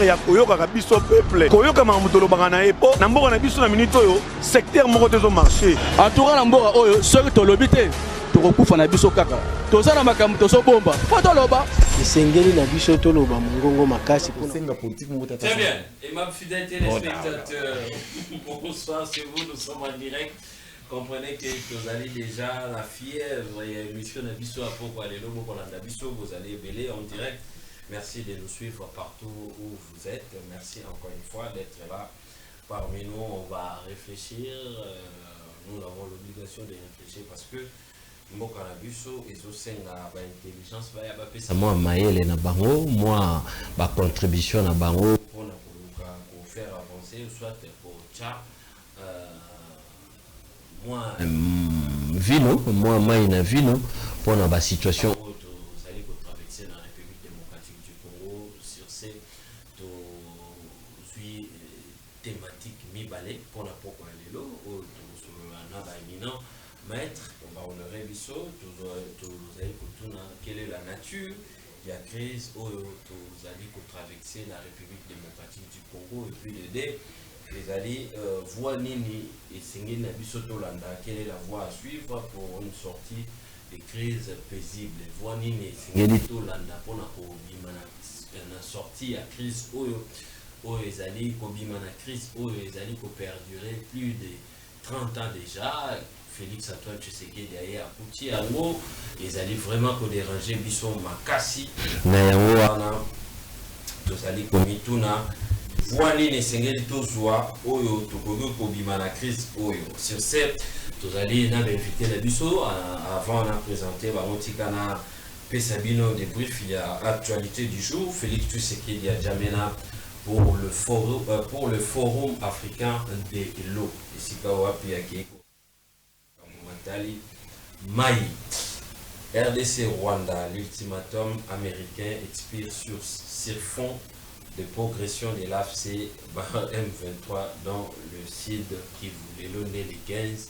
devoir ya koyoka biso peuple koyoka mamutolo bangana epo na mboka na biso na minute oyo secteur moko tezo marché atura na mboka oyo soki tolobi te tokokufa na biso kaka toza na makambo tozobomba po toloba esengeli na biso toloba mongongo makasi Senga politique mota. Très bien. Et ma fidèle téléspectateur, bonsoir, c'est vous, nous sommes en direct. Comprenez que vous allez déjà la fièvre et émission Nabiso à Poko Alelo, Nabiso, vous allez bêler en direct. Merci de nous suivre partout où vous êtes. Merci encore une fois d'être là parmi nous. On va réfléchir. Nous avons l'obligation de réfléchir parce que mboka na biso ezosenga ba intelligence ba ya ba pesa moi maele na bango moi ba contribution na bango pour faire avancer soit pour tcha moi vino moi mai na vino pour na ba situation vous allez traverser dans la République démocratique du Congo sur ces to suis thématique mi balé pour la poko lelo ou to na ba éminent maître. On aurait vu ça, quelle est la nature, il y a crise, où vous allez traverser la République démocratique du Congo et puis les alliés voient Nini et Singé Nabisotolanda, quelle est la voie à suivre pour une sortie de crise paisible. Voient Nini et Singé Nabisotolanda pour une sortie à crise où les alliés Kobimana crise où les alliés perdurer plus de 30 ans déjà. Félix Antoine Tshisekedi derrière Kouti Ango, ils allaient vraiment déranger Bisson Makasi, Nayango Wana, tous allés comme Ituna, Voili ne Sengeli Tozua, Oyo, Tokogo Kobima la crise, Oyo. Sur ce, tous allés inviter les Bissot avant de présenter Barontikana Pesabino débrief, il y a actualité du jour, Félix Tshisekedi à Djamena pour le forum africain de l'eau. Ici, Kawapi Akeko. Maï, RDC Rwanda, l'ultimatum américain expire sur fond de progression de l'AFC M23 dans le sud qui voulait l'année les 15,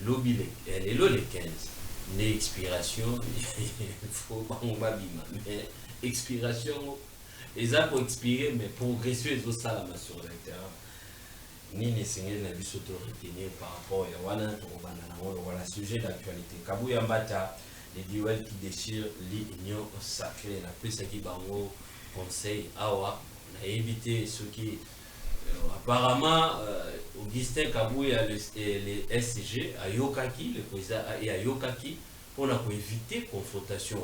lobby les 15, l'expiration, il faut pas mais expiration, ils ont pour expirer, mais progression ils ont ça sur le terrain. Ni ne sengeli na biso to retenir par rapport à wana to banda na voilà sujet d'actualité Kabuya Mbata les duels qui déchirent l'union sacrée la pesa qui bango conseil awa na éviter ce qui apparemment Augustin Kabuya les SCG à Yokaki le président et à Yokaki pour éviter confrontation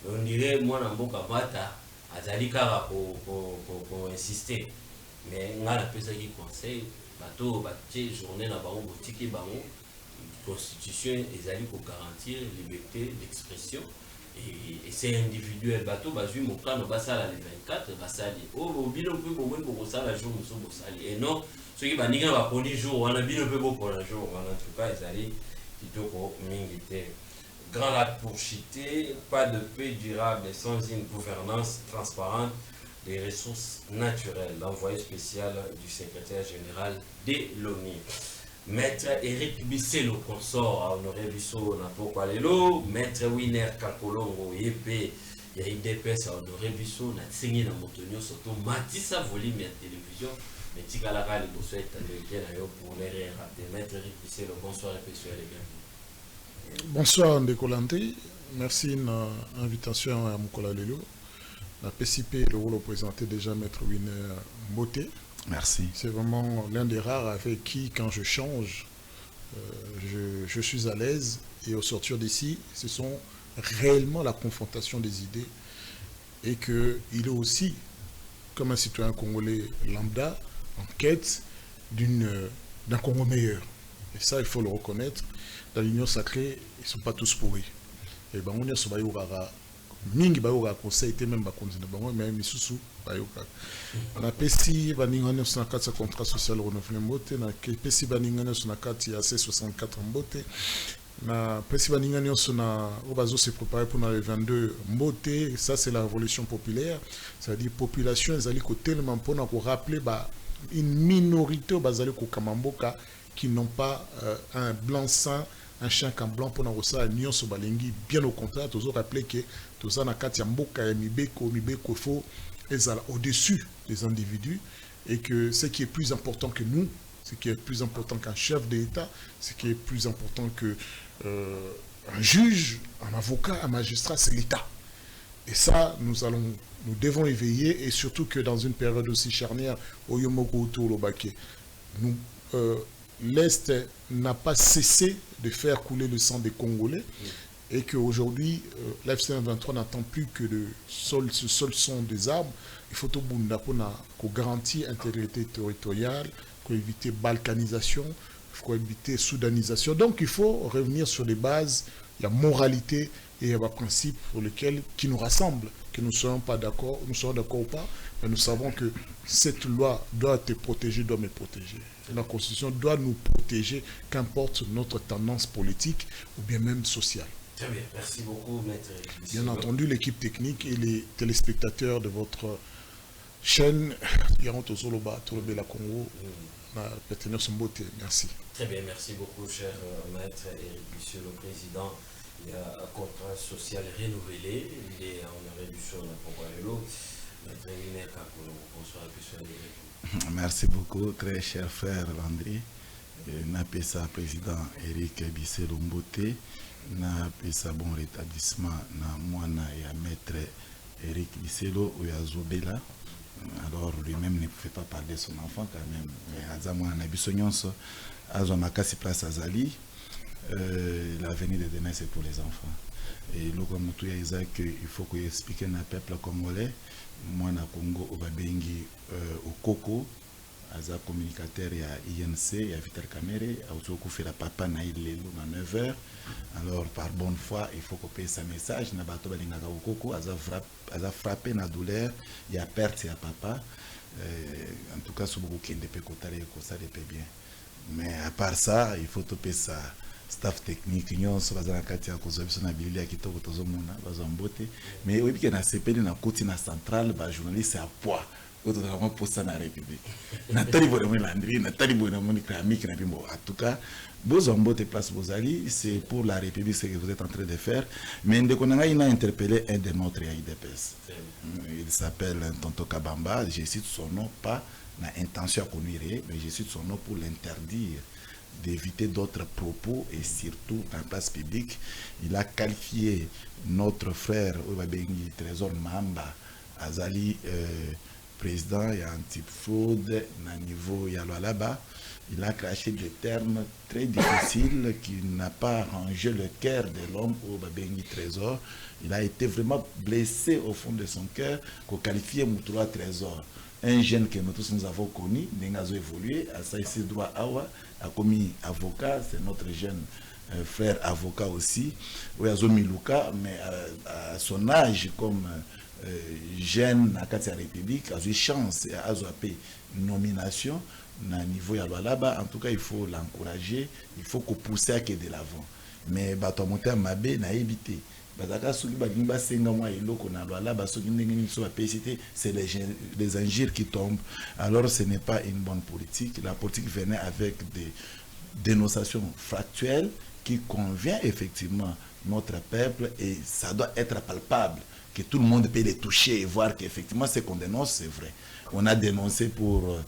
on dirait moi na mboka Mbata azali kara pour insister mais on a la pesa qui conseil bateau bâti journée na bango boutique bango constitution les alliés pour garantir liberté d'expression et c'est individuel bateau bazu mokano basala les 24 basali oh bino peu pour moi pour ça la jour nous bosali et non ceux qui baninga ba poli jour on a bino peu pour la jour en tout cas les alliés kitoko mingité grand lac pour chiter pas de paix durable sans une gouvernance transparente des ressources naturelles, l'envoyé spécial du secrétaire général de l'ONU. Maître Eric Bisselo, consort à Honoré Bissot, Napoko Alelo, Maître Winer Kakolongo, EP, Eric Depes à Honoré Bissot, Natsingi na Motonio, surtout Matissa volume à télévision, mais Tikalara, les bosses est américain pour les rater. Maître Eric Bisselo, bonsoir et pécieux les gars. Bonsoir Ndekolante, merci de l'invitation à Mukola Lelo. La PCP, le rôle représenté déjà Maître Winer Mbote. Merci. C'est vraiment l'un des rares avec qui, quand je change, je suis à l'aise. Et au sortir d'ici, ce sont réellement la confrontation des idées. Et qu'il est aussi, comme un citoyen congolais lambda, en quête d'un Congo meilleur. Et ça, il faut le reconnaître. Dans l'union sacrée, ils ne sont pas tous pourris. Et ben, on y a mingi bayoka conseil te même bakonzina bango mais misusu bayoka na pesi baningana sur 4 contrat social renouvelé mbote na pesi baningana sur 4 ya C64 mbote na pesi baningana sur na obazo se préparer pour le 22 mbote ça c'est la révolution populaire ça veut dire population ezali ko tellement pour na ko rappeler une minorité bazali ko kamamboka qui n'ont pas un blanc-seing un chien en blanc pour nous ça union sur balingi bien au contraire toujours rappeler que tout ça na kati ya mboka ya mibeko faut au-dessus des individus et que ce qui est plus important que nous, ce qui est plus important qu'un chef d'État, ce qui est plus important que un juge, un avocat, un magistrat, c'est l'État. Et ça, nous devons éveiller, et surtout que dans une période aussi charnière, l'Est n'a pas cessé de faire couler le sang des Congolais, et qu'aujourd'hui, l'FC23 n'attend plus que ce seul son des armes. Il faut qu'on garantisse l'intégrité territoriale, qu'on évite balkanisation, qu'on évite soudanisation. Donc il faut revenir sur les bases, la moralité et les principes pour lesquels qui nous rassemblent, que nous ne soyons pas d'accord, nous soyons d'accord ou pas, mais nous savons que cette loi doit te protéger, doit me protéger. La Constitution doit nous protéger, qu'importe notre tendance politique ou bien même sociale. Très bien, merci beaucoup, Maître. Bien entendu, l'équipe technique et les téléspectateurs de votre chaîne, la Congo, merci. Très bien, merci beaucoup, cher Maître Éric Bisseux, le président. Il y a un contrat social renouvelé, il est en réduction de la Maître Winer Kakolo, bonsoir, merci beaucoup, très cher frère Landry. Napesa président Éric Bisseux Lomboté. Na pesa bon rétablissement na mwana ya maître Éric Bisselo ou ya Zobela. Alors lui-même ne pouvait pas parler de son enfant quand même. Mais Azamwana na biso nyonso azo makasi place Azali. L'avenir de demain c'est pour les enfants. Et le comme tout ya que il faut qu'on explique na peuple congolais mwana Congo obabengi okoko aza communicateur ya INC ya Vital Kamere a la papa na ilelo na 9h. Alors par bonne foi il faut qu'on paye sa message na bato balingaka okoko aza frappé na douleur ya perte ya papa. En tout cas sur beaucoup qui ne peut côté ça peut bien, mais à part ça il faut topé sa staff technique nyonso bazana kati ya kozwa biso na bilili ya kitoko tozomona bazambote mais oyebi ke na sepeli na koti na centrale ba journaliste à poids autre vraiment pour ça na République Nathalie Bouremou Landry Nathalie Bouremou Kramik na bimbo. En tout cas bozambote place bozali, c'est pour la République ce que vous êtes en train de faire. Mais Ndekonanga il a interpellé un de notre IDPS, il s'appelle Tonto Kabamba, je cite son nom pas na intention à connuire, mais je cite son nom pour l'interdire d'éviter d'autres propos et surtout dans la place publique. Il a qualifié notre frère Obabengi Trésor Mamba Azali président et anti-fraude na niveau Yaloalaba. Il a craché des termes très difficiles qui n'a pas rangé le cœur de l'homme Obabengi Trésor. Il a été vraiment blessé au fond de son cœur qu'on qualifiait Moutoua Trésor. Un jeune que nous tous nous avons connu, Nengazo évolué, à ça ici droit Awa, a commis avocat, c'est notre jeune frère avocat aussi, Oyazo Miluka, mais à son âge comme jeune à la République, a eu chance et a eu nomination à niveau ya Lualaba. En tout cas, il faut l'encourager, il faut qu'on pousse à que de l'avant. Mais bato monter mabé na éviter. C'est les injures qui tombent. Alors ce n'est pas une bonne politique. La politique venait avec des dénonciations factuelles qui convient effectivement notre peuple et ça doit être palpable, que tout le monde peut les toucher et voir qu'effectivement ce qu'on dénonce c'est vrai. On a dénoncé pour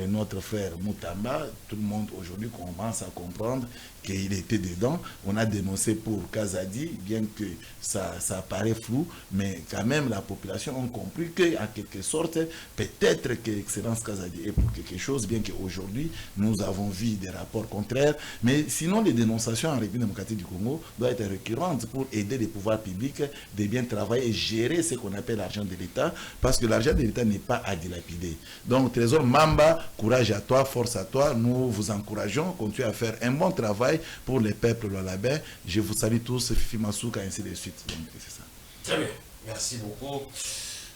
notre frère Moutamba, tout le monde aujourd'hui commence à comprendre qu'il était dedans. On a dénoncé pour Kazadi, bien que ça paraît flou, mais quand même la population a compris qu'en quelque sorte, peut-être que l'excellence Kazadi est pour quelque chose, bien qu'aujourd'hui nous avons vu des rapports contraires. Mais sinon, les dénonciations en République démocratique du Congo doivent être récurrentes pour aider les pouvoirs publics de bien travailler et gérer ce qu'on appelle l'argent de l'État, parce que l'argent de l'État n'est pas à dilapider. Donc, Trésor Mamba, courage à toi, force à toi. Nous vous encourageons, continuez à faire un bon travail pour les peuples Lualabais. Je vous salue tous, Fifi Masuka, ainsi de suite. Donc, c'est ça. Très bien, merci beaucoup.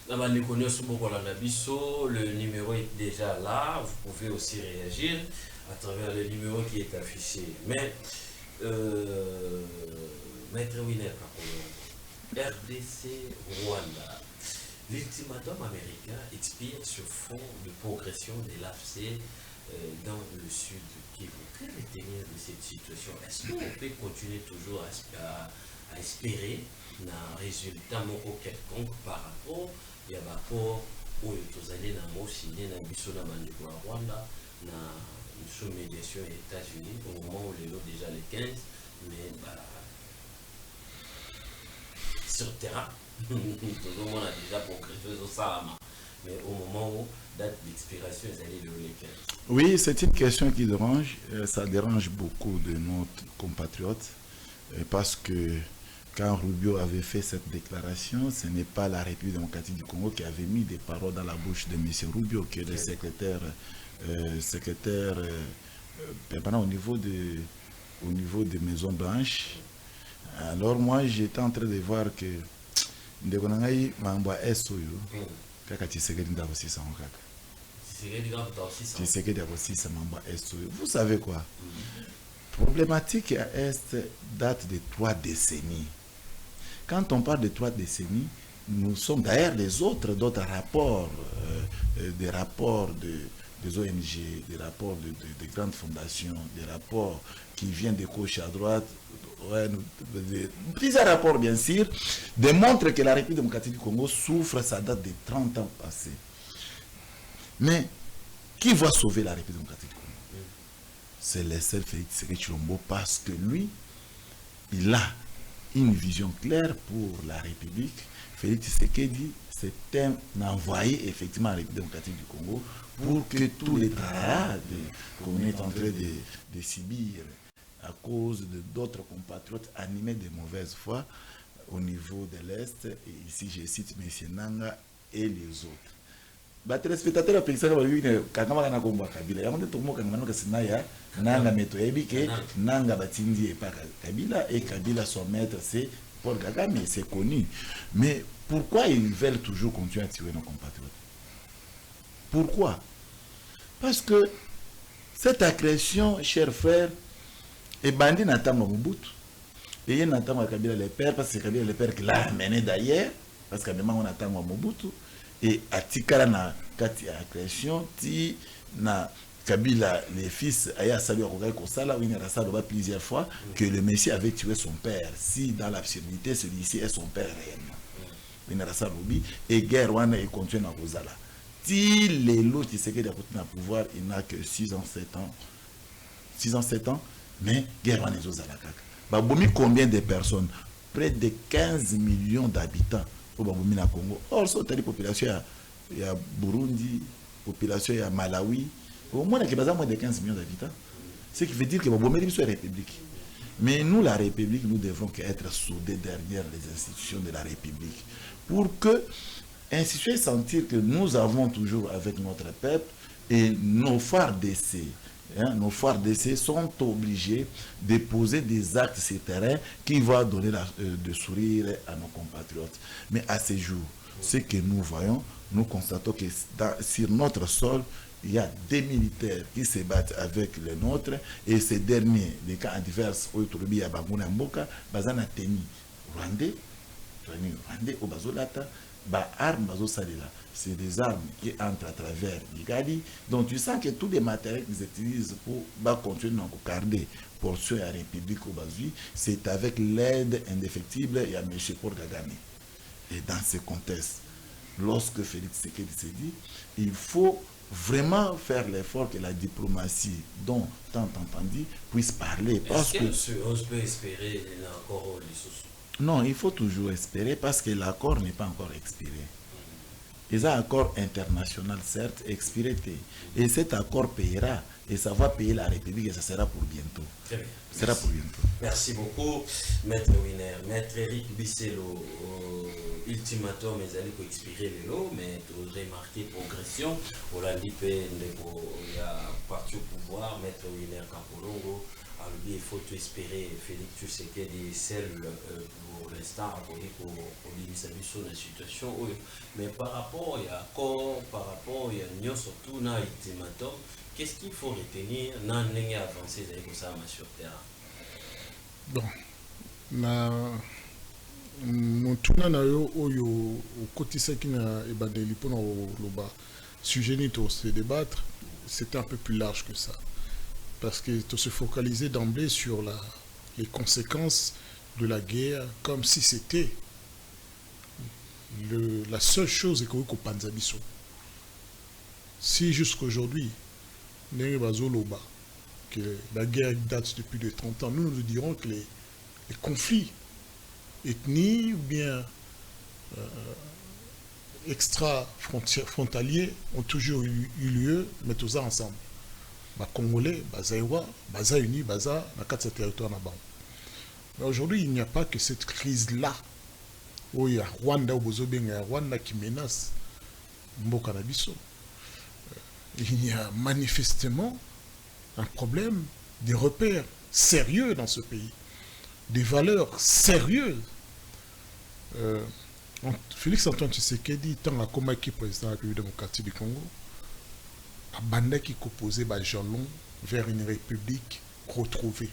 Le numéro est déjà là, vous pouvez aussi réagir à travers le numéro qui est affiché. Mais, Maître Winer Kakolo, RDC Rwanda. L'ultimatum américain expire sur fond de progression de l'AFC dans le sud Kivu. Que retenir de cette situation? Est-ce qu'on peut continuer toujours à espérer un résultat quelconque par rapport à oyo tozali na mosigné na biso na bandeko ya Rwanda na sous médiation aux États-Unis au moment où les lots déjà les 15, mais bah, sur terrain, tout le monde a déjà progressé au Salama. Mais au moment où date d'expiration, ils allaient le les 15. Oui, c'est une question qui dérange. Ça dérange beaucoup de nos compatriotes parce que quand Rubio avait fait cette déclaration, ce n'est pas la République démocratique du Congo qui avait mis des paroles dans la bouche de M. Rubio, qui est le secrétaire permanent au niveau de Maison Blanche. Alors moi, j'étais en train de voir que Ndekonangai Mamba Esoyo, kaka Tshisekedi ndakosisa ngaka. Tshisekedi ndakosisa Mamba Esoyo. Vous savez quoi? Problématique à Est date de 3 décennies. Quand on parle de 3 décennies, nous sommes d'ailleurs d'autres rapports, des rapports des ONG, des rapports de grandes fondations, des rapports qui viennent de gauche à droite, plusieurs rapports bien sûr, démontrent que la République démocratique du Congo souffre, ça date de 30 ans passés. Mais qui va sauver la République démocratique du Congo? C'est le seul Félix Tshisekedi Tshilombo, parce que lui, il a une vision claire pour la République. Félix Tshisekedi, c'est un envoyé effectivement à la République démocratique du Congo pour que tous les travaux qu'on est en train de subir à cause d'autres compatriotes animés de mauvaise foi au niveau de l'Est, et ici je cite M. Nanga et les autres. Les téléspectateurs ont dit Nanga metoyebi ke Nanga batindi et pas Kabila, et Kabila son maître c'est Paul Kagame, c'est connu. Mais pourquoi ils veulent toujours continuer à tuer nos compatriotes? Pourquoi? Parce que cette agression, chers frères, est bandit Natama Mobutu. Et il y a Natama Kabila le père, parce que c'est Kabila le père qui l'a amené d'ailleurs, parce que même on attend Mobutu. Et à Tikara na kati agression, ti na Kabila, les fils, Aya Salut Arogai Kosala, où il a plusieurs fois que le Messie avait tué son père. Si dans l'absurdité, celui-ci est son père réellement. Il a Rubi, et guerre, il continue à Rosala. Si les lots qui s'est à pouvoir, il n'a que 6 ans, 7 ans. 6 ans, 7 ans, mais guerre, il a combien de personnes? Près de 15 millions d'habitants au Congo. Or, c'est la population, il y a Burundi, population, il y a Malawi. Au moins, il y a moins de 15 millions d'habitants. Ce qui veut dire que Bomeri est la République. Mais nous, la République, nous devons être soudés derrière les institutions de la République. Pour que institutions sentir que nous avons toujours avec notre peuple et nos phares d'essai. Nos phares d'essai sont obligés de poser des actes sur le terrain qui vont donner de sourire à nos compatriotes. Mais à ce jour, ce que nous voyons, nous constatons que sur notre sol, il y a des militaires qui se battent avec les nôtres, et ces derniers, des cas adverses, c'est des armes qui entrent à travers Ligadi. Donc tu sens que tous les matériels qu'ils utilisent pour continuer à garder portion à la République au Bazui, c'est avec l'aide indéfectible et à M. Paul Kagame. Et dans ce contexte, lorsque Félix Tshisekedi s'est dit, il faut vraiment faire l'effort que la diplomatie dont tant entendu puisse parler. Parce que on peut espérer l'accord des sous. Non, il faut toujours espérer parce que l'accord n'est pas encore expiré. Il y a un accord international, certes, expiré. Et cet accord payera. Et ça va payer la République et ça sera pour bientôt. Très bien. Ça sera pour bientôt. Merci beaucoup, Maître Winer. Maître Eric Bisselo, ultimatum, mais allez pour expirer les lots, mais vous remarquez progression. On l'a dit, il y a parti au pouvoir, Maître Winer Kampolongo. Alors, il faut espérer, Félix Tshisekedi seul pour l'instant, pour la situation. Mais par rapport à l'accord, par rapport à surtout dans l'ultimatum, qu'est-ce qu'il faut retenir dans l'année avancée sur terrain? Bon, motuna na yo oyo okotisaki na ebandeli mpona koloba sujet nini se débattre, c'était un peu plus large que ça. Parce que de se focaliser d'emblée sur les conséquences de la guerre, comme si c'était la seule chose qu'on Panzabiso. si jusqu'aujourd'hui, que la guerre date depuis de 30 ans, nous dirons que les conflits ethniques ou bien extra-frontaliers ont toujours eu lieu, mais tous ensemble. Les Congolais, les Aïwa, les unis, les territoire. Mais aujourd'hui, il n'y a pas que cette crise-là, où il y a Rwanda, Rwanda qui menace Mboka na biso. Il y a manifestement un problème des repères sérieux dans ce pays, des valeurs sérieuses. Félix Antoine Tshisekedi, tant à Komaki, président de la République démocratique du Congo, a bandé qui opposait jalon vers une république retrouvée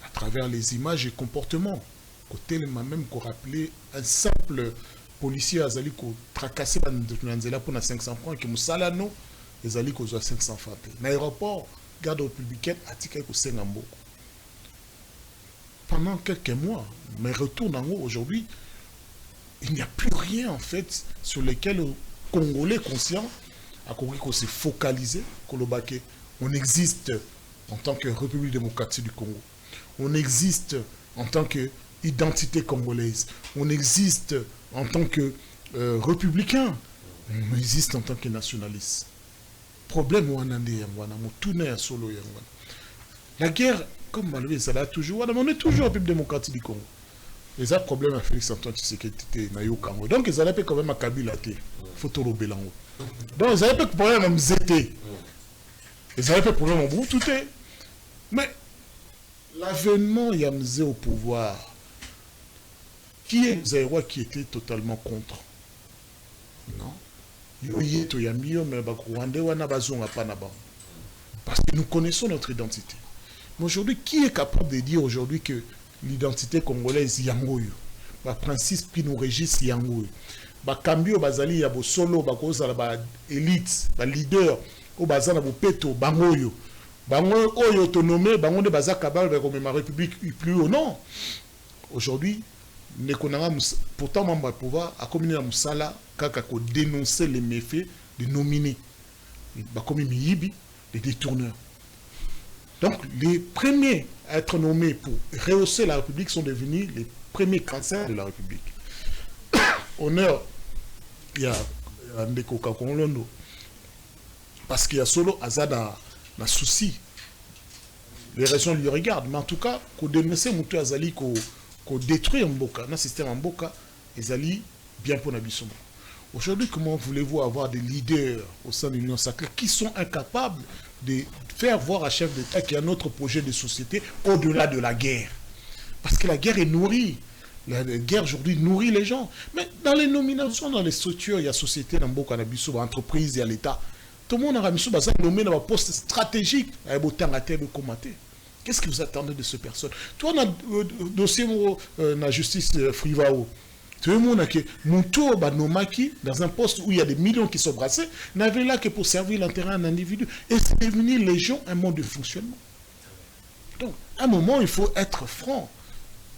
à travers les images et comportements. Côté même qu'on rappelait un simple policier azali ko tracassé dans pour 500 francs qui musalano les ali ko 500 francs. L'aéroport garde républicaine a tiqué ko Sengambo. Pendant quelques mois, mais retourne en haut aujourd'hui, il n'y a plus rien en fait sur lequel les Congolais conscients à Congo qu'on s'est focalisé, on existe en tant que République démocratique du Congo. On existe en tant qu'identité congolaise. On existe en tant que républicain. On existe en tant que nationaliste. Problème la guerre, comme malgré ça, toujours, on est toujours République démocratique du Congo. Les autres problèmes à Félix Antoine Tshisekedi na Congo. Donc ils allaient quand même à Kabila té. Photo Belango. Donc ils avaient pas de problème à Mzete. Ils avaient pas de problème à Boutoute. Mais l'avènement Yamzé au pouvoir, qui est Zaïwa qui était totalement contre? Non. Parce que nous connaissons notre identité. Mais aujourd'hui, qui est capable de dire aujourd'hui que l'identité congolaise yangoyo, le principe qui nous régisse yangoyo, Kambio bazali ya bo solo bakoza ba élite, ba leader, au bazana bo peto bangoyo, bango oyo autonomé, bango de bazaka bal comme ma république plus haut non. Aujourd'hui, pourtant membre de pouvoir a communiqué à Moussala kaka ko dénoncer les méfaits de nominés, comme Miyibi, les détourneurs. Donc les premiers à être nommés pour rehausser la République sont devenus les premiers cancers de la République. Honneur, il y a Ndeko Kakolondo. Parce qu'il y a solo Azada na souci. Les raisons lui regardent. Mais en tout cas, qu'on dénonce Moutou Azali, qu'on détruit Mboka, dans le système Mboka, Azali bien pour Nabissouma. Aujourd'hui, comment voulez-vous avoir des leaders au sein de l'Union sacrée qui sont incapables de faire voir à chef d'État qu'il y a un autre projet de société au-delà de la guerre? Parce que la guerre est nourrie. La guerre aujourd'hui nourrit les gens. Mais dans les nominations, dans les structures, il y a société, entreprise, il y a l'État. Tout le monde a nommé dans un poste stratégique. Qu'est-ce que vous attendez de ces personnes? Toi, dans le dossier de la justice Frivao, tout le monde a que Moutou Banomaki, dans un poste où il y a des millions qui sont brassés, n'avait là que pour servir l'intérêt d'un individu. Et c'est devenu légion un mode de fonctionnement. Donc, à un moment, il faut être franc.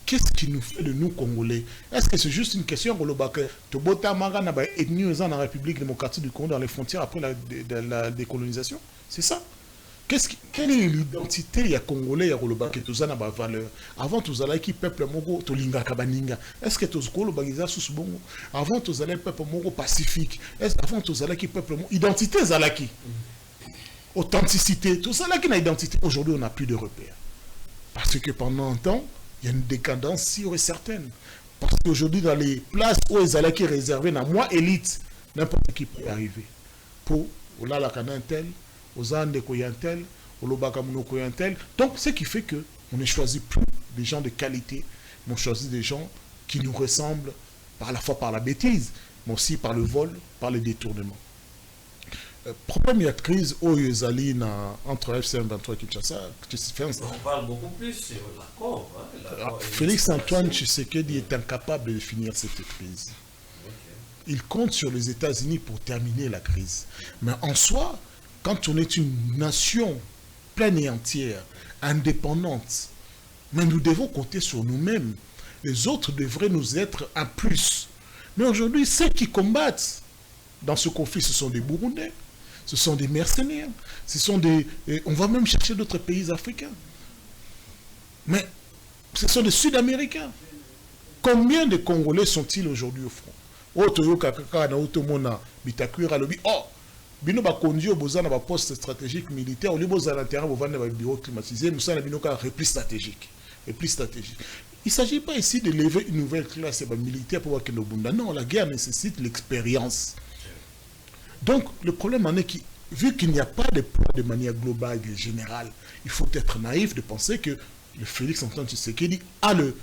Qu'est-ce qui nous fait de nous Congolais? Est-ce que c'est juste une question pour le bac? Tobota Mara n'a pas ethnie dans la République démocratique du Congo dans les frontières après la décolonisation? C'est ça. Quelle est l'identité il y a Congolais, il y a le bac et tout ça n'a pas valeur? Avant tout ça, qui peuple mogo tolinga kabaninga. Est-ce que tout ça le bagiza sous bongo? Avant tout ça, le peuple mogo pacifique. Avant tout ça, qui peuple mogo identité zalaki. Authenticité, tout ça là qui n'a identité. Aujourd'hui, on n'a plus de repères. Parce que pendant un temps, il y a une décadence sûre et certaine. Parce qu'aujourd'hui, dans les places où les alaki réservés, dans moi, élite, n'importe qui peut arriver. Pour la tel, aux Andes tel, au Lobakamuno tel. Donc, ce qui fait qu'on ne choisit plus des gens de qualité, mais on choisit des gens qui nous ressemblent par la fois par la bêtise, mais aussi par le vol, par le détournement. Problème, il y a de crise entre FCM23 et Kinshasa. On parle beaucoup plus sur l'accord. Félix Antoine Tshisekedi est incapable de finir cette crise. Il compte sur les États-Unis pour terminer la crise. Mais en soi, quand on est une nation pleine et entière, indépendante, mais nous devons compter sur nous-mêmes. Les autres devraient nous être un plus. Mais aujourd'hui, ceux qui combattent dans ce conflit, ce sont des Burundais. ce sont des mercenaires, on va même chercher d'autres pays africains. Mais ce sont des Sud-Américains. Combien de Congolais sont-ils aujourd'hui au front? Bino ba conduire boza na ba poste stratégique militaire, au lieu boza na terrain boza na ba bureau climatisé, nous sommes bino ka repli stratégique. Il ne s'agit pas ici de lever une nouvelle classe militaire pour voir que nos bunda. Non, la guerre nécessite l'expérience. Donc le problème en est que vu qu'il n'y a pas de poids de manière globale et générale, il faut être naïf de penser que le Félix Antoine Tshisekedi a le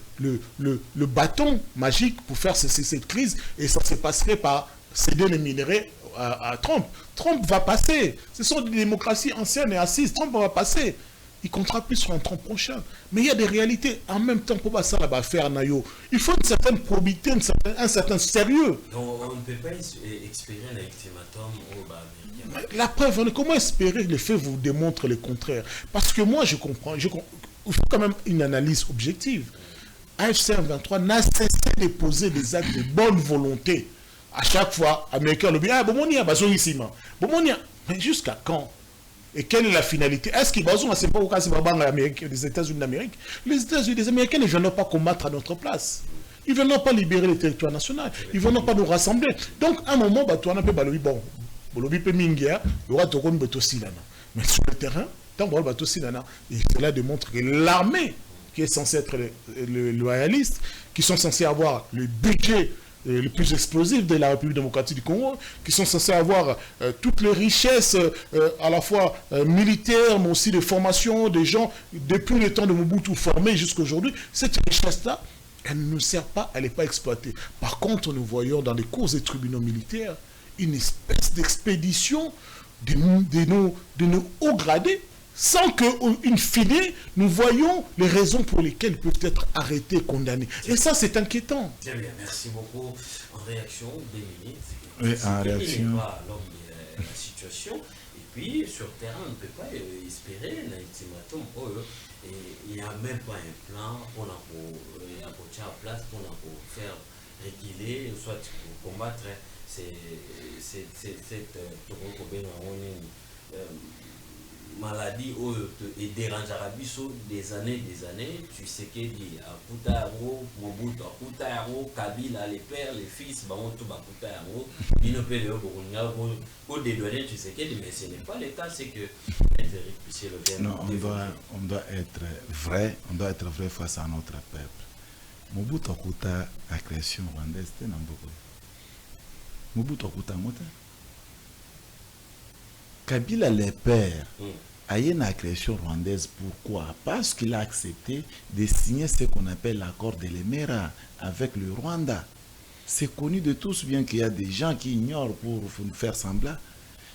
bâton magique pour faire cesser cette crise et ça se passerait par céder les minerais à Trump. Trump va passer. Ce sont des démocraties anciennes et assises. Trump va passer. Il comptera plus sur un Trump prochain. Mais il y a des réalités. En même temps, pour ça, là, faire Nayo, il faut une certaine probité, un certain sérieux. Donc, on ne peut pas espérer un ultimatum au américain. La preuve, comment espérer que les faits vous démontrent le contraire? Parce que moi, je comprends. Il faut quand même une analyse objective. AFC M23 n'a cessé de poser des actes de bonne volonté. À chaque fois, Américains le disent, ah, bon, mais jusqu'à quand? Et quelle est la finalité? Est-ce qu'ils vont c'est pas au cas des États-Unis d'Amérique? Les Américains ne viennent pas combattre à notre place. Ils ne viennent pas libérer le territoire national. Ils ne viennent pas nous rassembler. Donc, à un moment, tu as un peu bon, mais sur le terrain, tant et cela démontre que l'armée, qui est censée être le loyaliste, qui sont censés avoir le budget le plus explosif de la République démocratique du Congo, qui sont censés avoir toutes les richesses à la fois militaires, mais aussi de formation des gens depuis le temps de Mobutu formés jusqu'à aujourd'hui. Cette richesse-là, elle ne nous sert pas, elle n'est pas exploitée. Par contre, nous voyons dans les cours et tribunaux militaires une espèce d'expédition de nos hauts gradés, sans qu'une fine, nous voyons les raisons pour lesquelles ils peuvent être arrêtés, condamnés. Et ça, c'est inquiétant. Très bien, merci beaucoup. En réaction, des minutes. Oui, en réaction. Pas l'homme de la situation. Et puis, sur le terrain, on ne peut pas espérer un ultimatum. Il n'y a même pas un plan pour la place, pour faire reculer, soit pour combattre cette maladie et dérangera des années, tu sais qu'il dit à Koutaro, Mobutu, à Koutaro, Kabila, les pères, les fils, Bamoto, Bakoutaro, il ne peut pas pour dédouaner, tu sais qu'il dit, mais ce n'est pas l'état, c'est que non, on doit être vrai face à notre peuple. Mobutu Kouta, la création rwandaise, c'était Namboko. Mobutu Kouta, Mota. Kabila, les pères, a eu la création rwandaise. Pourquoi? Parce qu'il a accepté de signer ce qu'on appelle l'accord de l'Emera avec le Rwanda. C'est connu de tous, bien qu'il y a des gens qui ignorent pour faire semblant.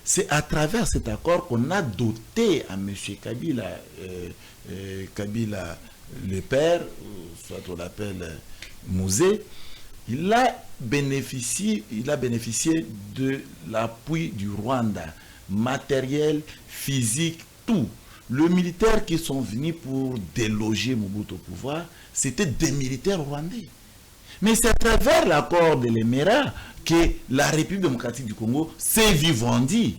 C'est à travers cet accord qu'on a doté à M. Kabila, Kabila le père, soit on l'appelle Mouzé, il a bénéficié de l'appui du Rwanda. Matériel, physique, tout. Le militaire qui sont venus pour déloger Mobutu au pouvoir, c'était des militaires rwandais. Mais c'est à travers l'accord de l'Emera que la République démocratique du Congo s'est vue vendue.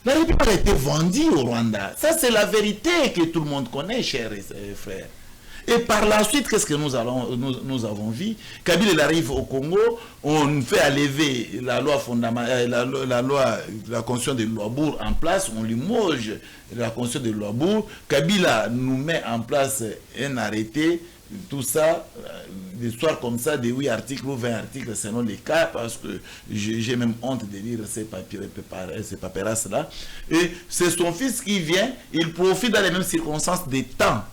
La République a été vendue au Rwanda. Ça, c'est la vérité que tout le monde connaît, chers frères. Et par la suite, qu'est-ce que nous avons vu? Kabila il arrive au Congo, on fait enlever la loi fondamentale, la constitution de Louabourg en place, on limoge la constitution de Louabourg. Kabila nous met en place un arrêté, tout ça, des histoires comme ça, de 8 articles ou 20 articles selon les cas, parce que j'ai même honte de lire ces paperasses-là. Et c'est son fils qui vient, il profite dans les mêmes circonstances des temps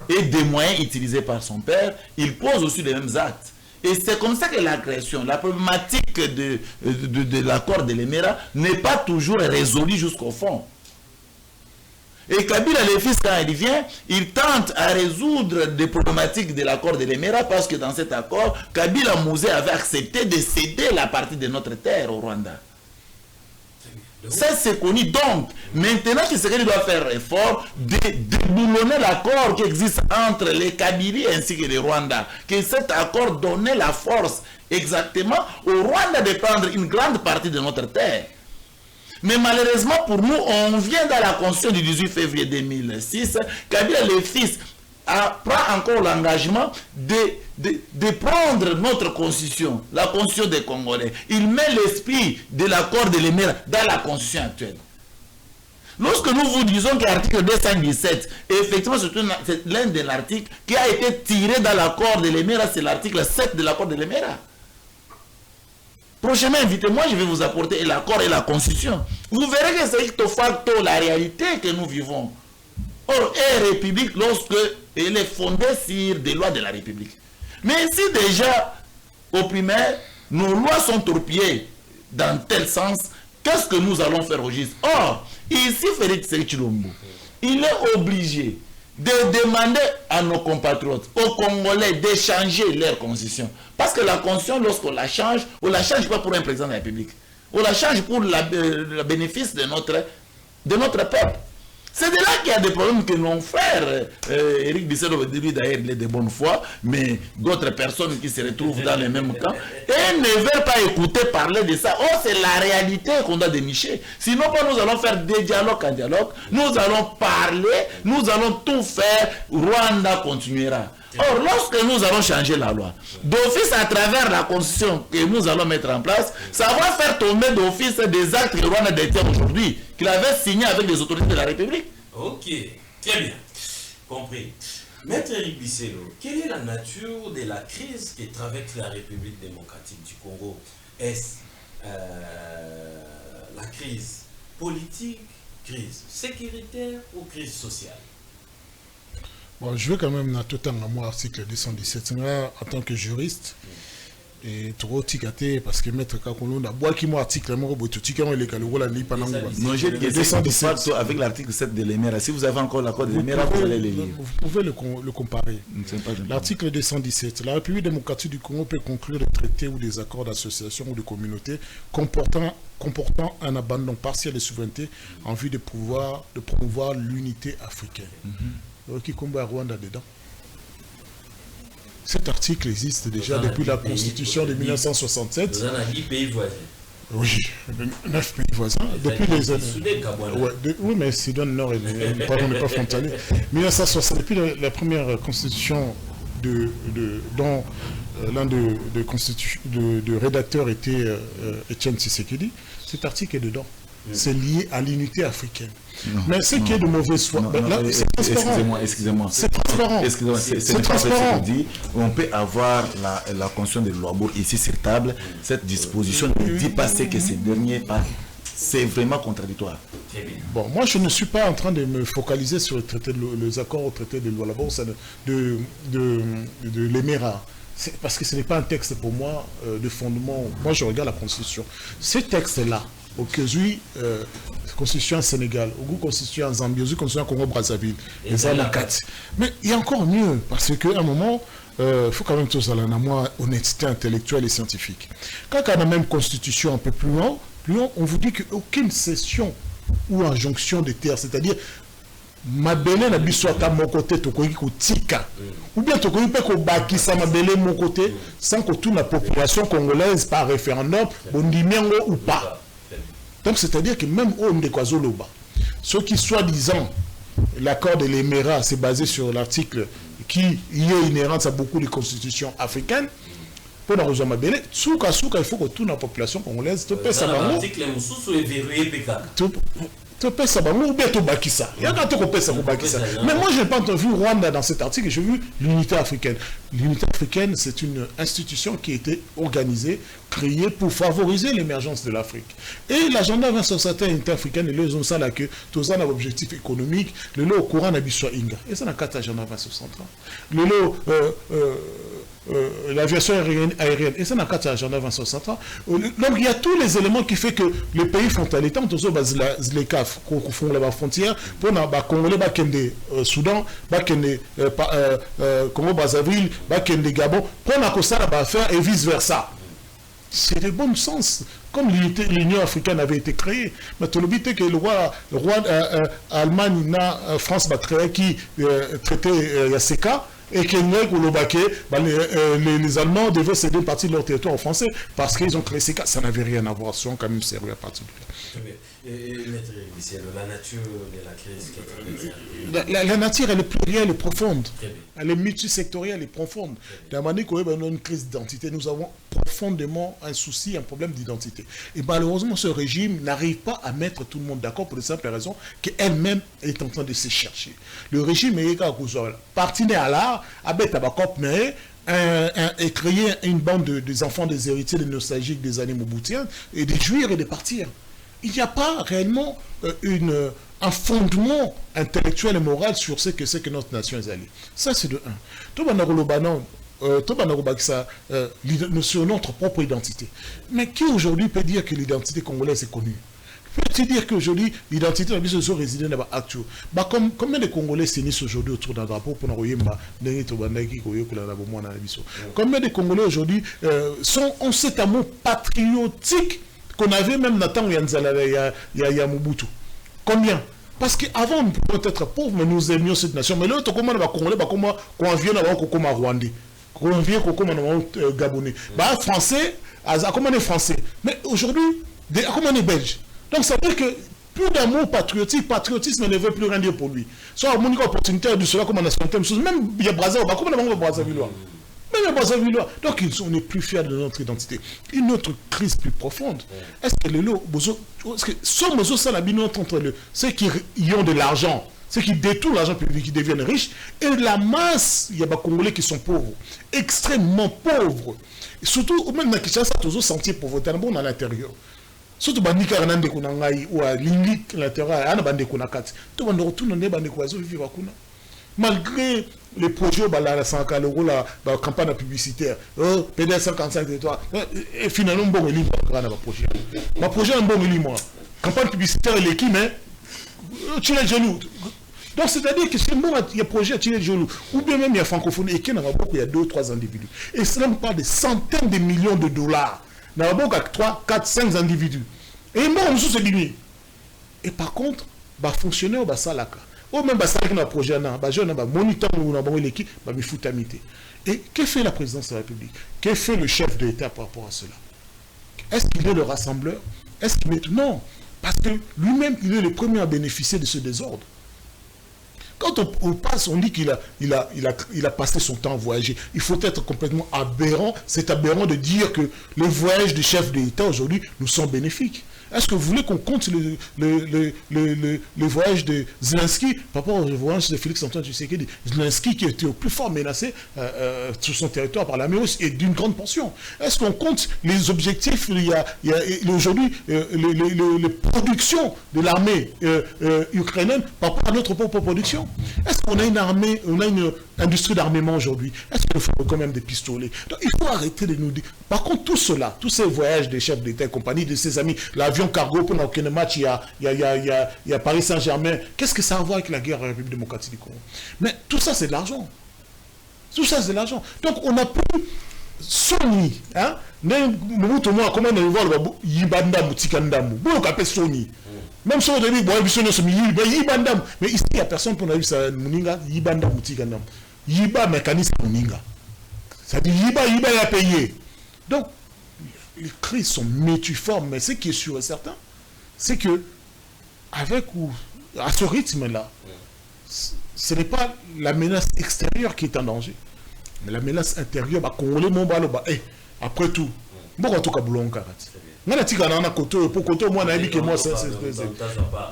et des moyens utilisés par son père, il pose aussi les mêmes actes. Et c'est comme ça que l'agression, la problématique de l'accord de l'Emera n'est pas toujours résolue jusqu'au fond. Et Kabila, le fils, quand il vient, il tente à résoudre des problématiques de l'accord de l'Emera parce que dans cet accord, Kabila Mouzé avait accepté de céder la partie de notre terre au Rwanda. Ça, c'est connu. Donc, maintenant, Tshisekedi doit faire l'effort de déboulonner l'accord qui existe entre les Kabylie ainsi que les Rwandais. Que cet accord donnait la force exactement au Rwanda de prendre une grande partie de notre terre. Mais malheureusement pour nous, on vient dans la Constitution du 18 février 2006, Kabila le fils prend encore l'engagement de prendre notre Constitution, la Constitution des Congolais. Il met l'esprit de l'accord de l'Émera dans la Constitution actuelle. Lorsque nous vous disons que l'article 217, effectivement, c'est l'un des articles qui a été tiré dans l'accord de l'Émera, c'est l'article 7 de l'accord de l'Émera. Prochainement, invitez-moi, je vais vous apporter l'accord et la Constitution. Vous verrez que c'est de facto la réalité que nous vivons. Or, une république, lorsque elle est fondée sur des lois de la République. Mais si déjà, au primaire, nos lois sont torpillées dans tel sens, qu'est-ce que nous allons faire au juste? Or, ici, Félix Tshisekedi, il est obligé de demander à nos compatriotes, aux Congolais, de changer leur constitution. Parce que la constitution, lorsqu'on la change, on ne la change pas pour un président de la République. On la change pour le bénéfice de notre peuple. C'est de là qu'il y a des problèmes que nos frères, Eric Bisselo, lui d'ailleurs, il est de bonne foi, mais d'autres personnes qui se retrouvent dans le même camp, et ne veulent pas écouter parler de ça. Oh, c'est la réalité qu'on doit dénicher. Sinon, nous allons faire des dialogues en dialogue, nous allons parler, nous allons tout faire, Rwanda continuera. Or, lorsque nous allons changer la loi, d'office à travers la constitution que nous allons mettre en place, ça va faire tomber d'office des actes que Rwanda détient aujourd'hui, qu'il avait signé avec les autorités de la République. Ok, très bien, compris. Maître Eric Bisselo, quelle est la nature de la crise qui traverse la République démocratique du Congo? Est-ce la crise politique, crise sécuritaire ou crise sociale? Bon, je vais quand même dans tout temps à moi article 217 là, en tant que juriste et trop ticaté parce que maître Kakolo n'a bois qui moi article moi boto ticaron les calou la ni pendant non j'ai dit 217 avec l'article 7 de l'Émera. Si vous avez encore l'accord de l'Émera, vous allez le lire. Vous pouvez le comparer. L'article 217, la République démocratique du Congo peut conclure des traités ou des accords d'association ou de communauté comportant un abandon partiel de souveraineté en vue de promouvoir l'unité africaine. Qui combat Rwanda dedans. Cet article existe déjà depuis la Constitution de 1967. Nous en avons 10 pays voisins. Oui, 9 pays voisins. Depuis les années. Oui, mais Soudan Nord n'est pas frontalier. 1960, depuis la première Constitution dont l'un de rédacteurs était Etienne Tshisekedi, cet article est dedans. C'est lié à l'unité africaine. Non, mais ce qui est de mauvaise foi, excusez-moi. C'est transparent. C'est transparent. On peut avoir la conscience de Louabourg ici sur table. Cette disposition ne dit pas ce que ces derniers parlent. C'est vraiment contradictoire. Bon, moi je ne suis pas en train de me focaliser sur les accords au traité de Louabourg de l'Émera. Parce que ce n'est pas un texte pour moi de fondement. Moi je regarde la Constitution. Ce texte-là, au Kézui, constitution en Sénégal, au goût constitution en Zambie, au goût constitution en Congo-Brazzaville, les Anakati. Mais il y a encore mieux, parce qu'à un moment, il faut quand même tous aller à moi honnêteté intellectuelle et scientifique. Quand on a la même constitution un peu plus loin, on vous dit qu'aucune cession ou injonction de terre, c'est-à-dire mabele na biso ata mon côté tokoki kotika ou bien tokoki pe ko bakisa mabele mon côté sans que toute la population congolaise par référendum bondimengo ou pas. Donc c'est-à-dire que même au Ndekazoloba, ceux qui soi-disant l'accord de l'Émera c'est basé sur l'article qui y est inhérent à beaucoup de constitutions africaines. Pour la raison mabele, souka il faut que toute la population congolaise te paie ça. L'article Moussou est verrouillé PK. Mais moi, je n'ai pas entendu Rwanda dans cet article, j'ai vu l'unité africaine. L'unité africaine, c'est une institution qui a été organisée, créée pour favoriser l'émergence de l'Afrique. Et l'agenda 2061 unité africaine, les ont ça là que tous un objectif économique, le lot au courant d'Abiswa Inga. Et ça n'a qu'à l'agenda 2063. Le lot l'aviation aérienne, et ça n'a qu'à l'agenda 2063. Donc il y a tous les éléments qui font que les pays frontaliers, tant que les CAF, qui font la frontière, pour les Congolais, les Soudan, les Congo-Brazzaville, les Gabon, pour la faire et vice-versa. C'est de bon sens. Comme l'Union africaine avait été créée, mais tu l'oublies que le roi Allemagne, France, qui traitait Yaseka, et que les Allemands devaient céder une partie de leur territoire aux Français parce qu'ils ont créé ces cas. Ça n'avait rien à voir, c'est quand même sérieux à partir de là. Et Maître Bisselo, la nature de la crise qui est la nature, elle est plurielle et profonde. Très bien. Elle est multisectorielle et profonde. Dans la manière qu'on a une crise d'identité, nous avons profondément un souci, un problème d'identité. Et malheureusement, ce régime n'arrive pas à mettre tout le monde d'accord pour la simple raison qu'elle-même est en train de se chercher. Le régime est parti à l'art, et créer une bande des enfants des héritiers, des nostalgiques des années Moboutiens, et de jouir et de partir. Il n'y a pas réellement un fondement intellectuel et moral sur ce que c'est que notre nation est allée. Ça, c'est de un. Sur notre propre identité. Mais qui aujourd'hui peut dire que l'identité congolaise est connue? Peut-il dire qu'aujourd'hui, l'identité de la vie résidée dans l'actuel? Combien de Congolais s'unissent aujourd'hui autour d'un drapeau pour combien de Congolais aujourd'hui ont cet amour patriotique qu'on avait même dans le temps où il y a Mobutu? Combien? Parce qu'avant, nous pouvions être pauvres, mais nous aimions cette nation. Mais l'autre, comment on va Congolais, comment on vient d'avoir comme Rwandais, comment on vient comme Gabonais, Français, comment on est Français. Mais aujourd'hui, comment on est Belge. Donc ça veut dire que plus d'amour patriotisme ne veut plus rien dire pour lui. Soit on a une opportunité de cela comme on a certaines choses. Même il y a Brazzaville, comment on a Brazzaville? Même il y a Brazzaville. Donc on n'est plus fiers de notre identité. Une autre crise plus profonde. Est-ce que les lots, sommes entre ceux qui y ont de l'argent, ceux qui détournent l'argent public, qui deviennent riches, et la masse, il y a des Congolais qui sont pauvres, extrêmement pauvres. Et surtout, même dans Kinshasa, toujours sentir pauvreté à l'intérieur. Surtout bandika ranande kuna ngai ou lingi latéral ana bande kuna kati to bande retourne ne bande kwa zo vivre kuna malgré les projets la 100 euros la campagne publicitaire PDS 55 territoires et finalement bon il va na projet un bon il moi campagne publicitaire l'équipe mais tu les genoux. Donc c'est-à-dire que c'est bon il y a projet tu les genoux ou bien même il y a francophonie et qu'il y en a beaucoup il y a 2 ou 3 individus et cela me parle de centaines de millions de dollars. Nous avons 3, 4, 5 individus. Et moi, on se dit. Et par contre, les fonctionnaires, ils sont là. Ou même les projets, les jeunes, les moniteurs, l'équipe, ils foutent à mité. Et que fait la présidence de la République? Que fait le chef de l'État par rapport à cela? Est-ce qu'il est le rassembleur? Est-ce qu'il est... Non. Parce que lui-même, il est le premier à bénéficier de ce désordre. Quand on passe, on dit qu'il a passé son temps à voyager. Il faut être complètement aberrant. C'est aberrant de dire que les voyages des chefs d'État aujourd'hui nous sont bénéfiques. Est-ce que vous voulez qu'on compte le voyage de Zelensky par rapport au voyage de Félix-Antoine Tshisekedi? Zelensky qui était au plus fort menacé sur son territoire par l'armée russe et d'une grande portion. Est-ce qu'on compte les objectifs? Il y a aujourd'hui les productions de l'armée ukrainienne par rapport à notre propre production. Est-ce qu'on a une armée, on a une industrie d'armement aujourd'hui? Est-ce qu'il faut quand même des pistolets? Donc, il faut arrêter de nous dire. Par contre, tout cela, tous ces voyages des chefs d'État et compagnie, de ses amis, l'avion cargo pour aucun match, il y a Paris Saint-Germain. Qu'est-ce que ça a à voir avec la guerre à la République démocratique du Congo? Mais tout ça, c'est de l'argent. Tout ça, c'est de l'argent. Donc, on a pu Sony, hein? Comment on va voir le Yibanda Moutikandamou? Bon, on Sony. Même si on dit, bon, mais ici, il n'y a personne pour nous ça, Yibanda Moutikandamou. Yiba mécanisme Mouninga. C'est-à-dire, Yiba a payé. Donc, les crises sont multiformes, mais ce qui est sûr et certain, c'est que, à ce rythme-là, ce n'est pas la menace extérieure qui est en danger, mais la menace intérieure, après tout,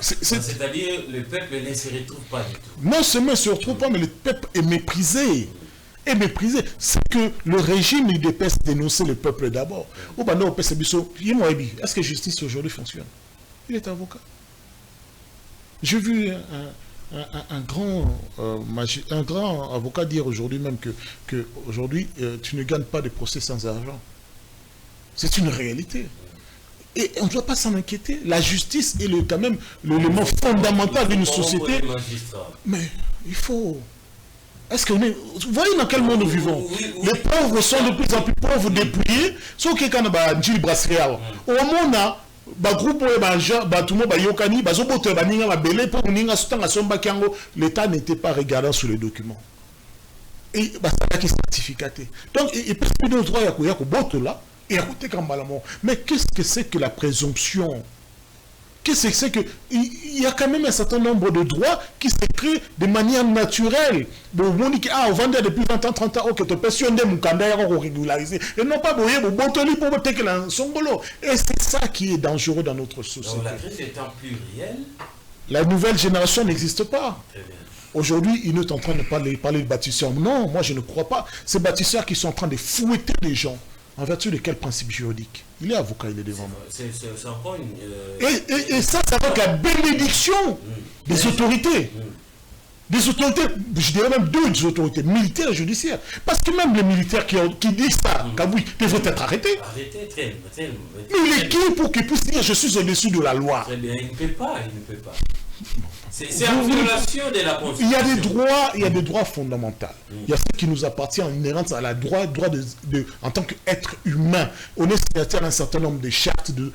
c'est-à-dire le peuple ne se retrouve pas du tout. Non seulement ne se retrouve pas, mais le peuple est méprisé. C'est que le régime il dépasse dénoncer le peuple d'abord. Est-ce que justice aujourd'hui fonctionne? Il est avocat. J'ai vu un grand avocat dire aujourd'hui même que aujourd'hui tu ne gagnes pas de procès sans argent. C'est une réalité. Et on ne doit pas s'en inquiéter. La justice est quand même l'élément fondamental d'une société. Mais il faut... Est-ce que vous voyez dans quel monde nous vivons? Les pauvres sont de plus en plus pauvres, dépouillés. Sauf que quand on a un brasserie, au moment où l'État n'était pas regardant sur les documents. Et ça qui certificaté. Donc, il peut se dire droit à là. Mais qu'est-ce que c'est que la présomption Qu'est-ce que c'est que il y a quand même un certain nombre de droits qui se créent de manière naturelle. Bon, on dit que on vend depuis 20 ans, 30 ans, ok, tu peux sur des mukanda régulariser. Et non pas boyer, bon, toli pour te un songolo. Et c'est ça qui est dangereux dans notre société. Donc la crise étant plurielle. La nouvelle génération n'existe pas. Très bien. Aujourd'hui, ils ne sont en train de parler de bâtisseurs. Non, moi je ne crois pas. Ces bâtisseurs qui sont en train de fouetter les gens. En vertu de quel principe juridique? Il est avocat, il est devant moi. C'est encore une... Et ça, c'est avec la bénédiction des autorités. Des autorités, je dirais même deux autorités, militaires et judiciaires. Parce que même les militaires qui disent ça, Kaboui, devraient être arrêtés. Arrêtez, très bien. Mais il est qui pour qu'ils puissent dire je suis au-dessus de la loi? Très bien, il ne peut pas, C'est en violation de la Constitution. Il y a des droits fondamentaux. Il y a ce qui nous appartient en inhérence à la droit en tant qu'être humain. On est signataire d'un certain nombre de chartes de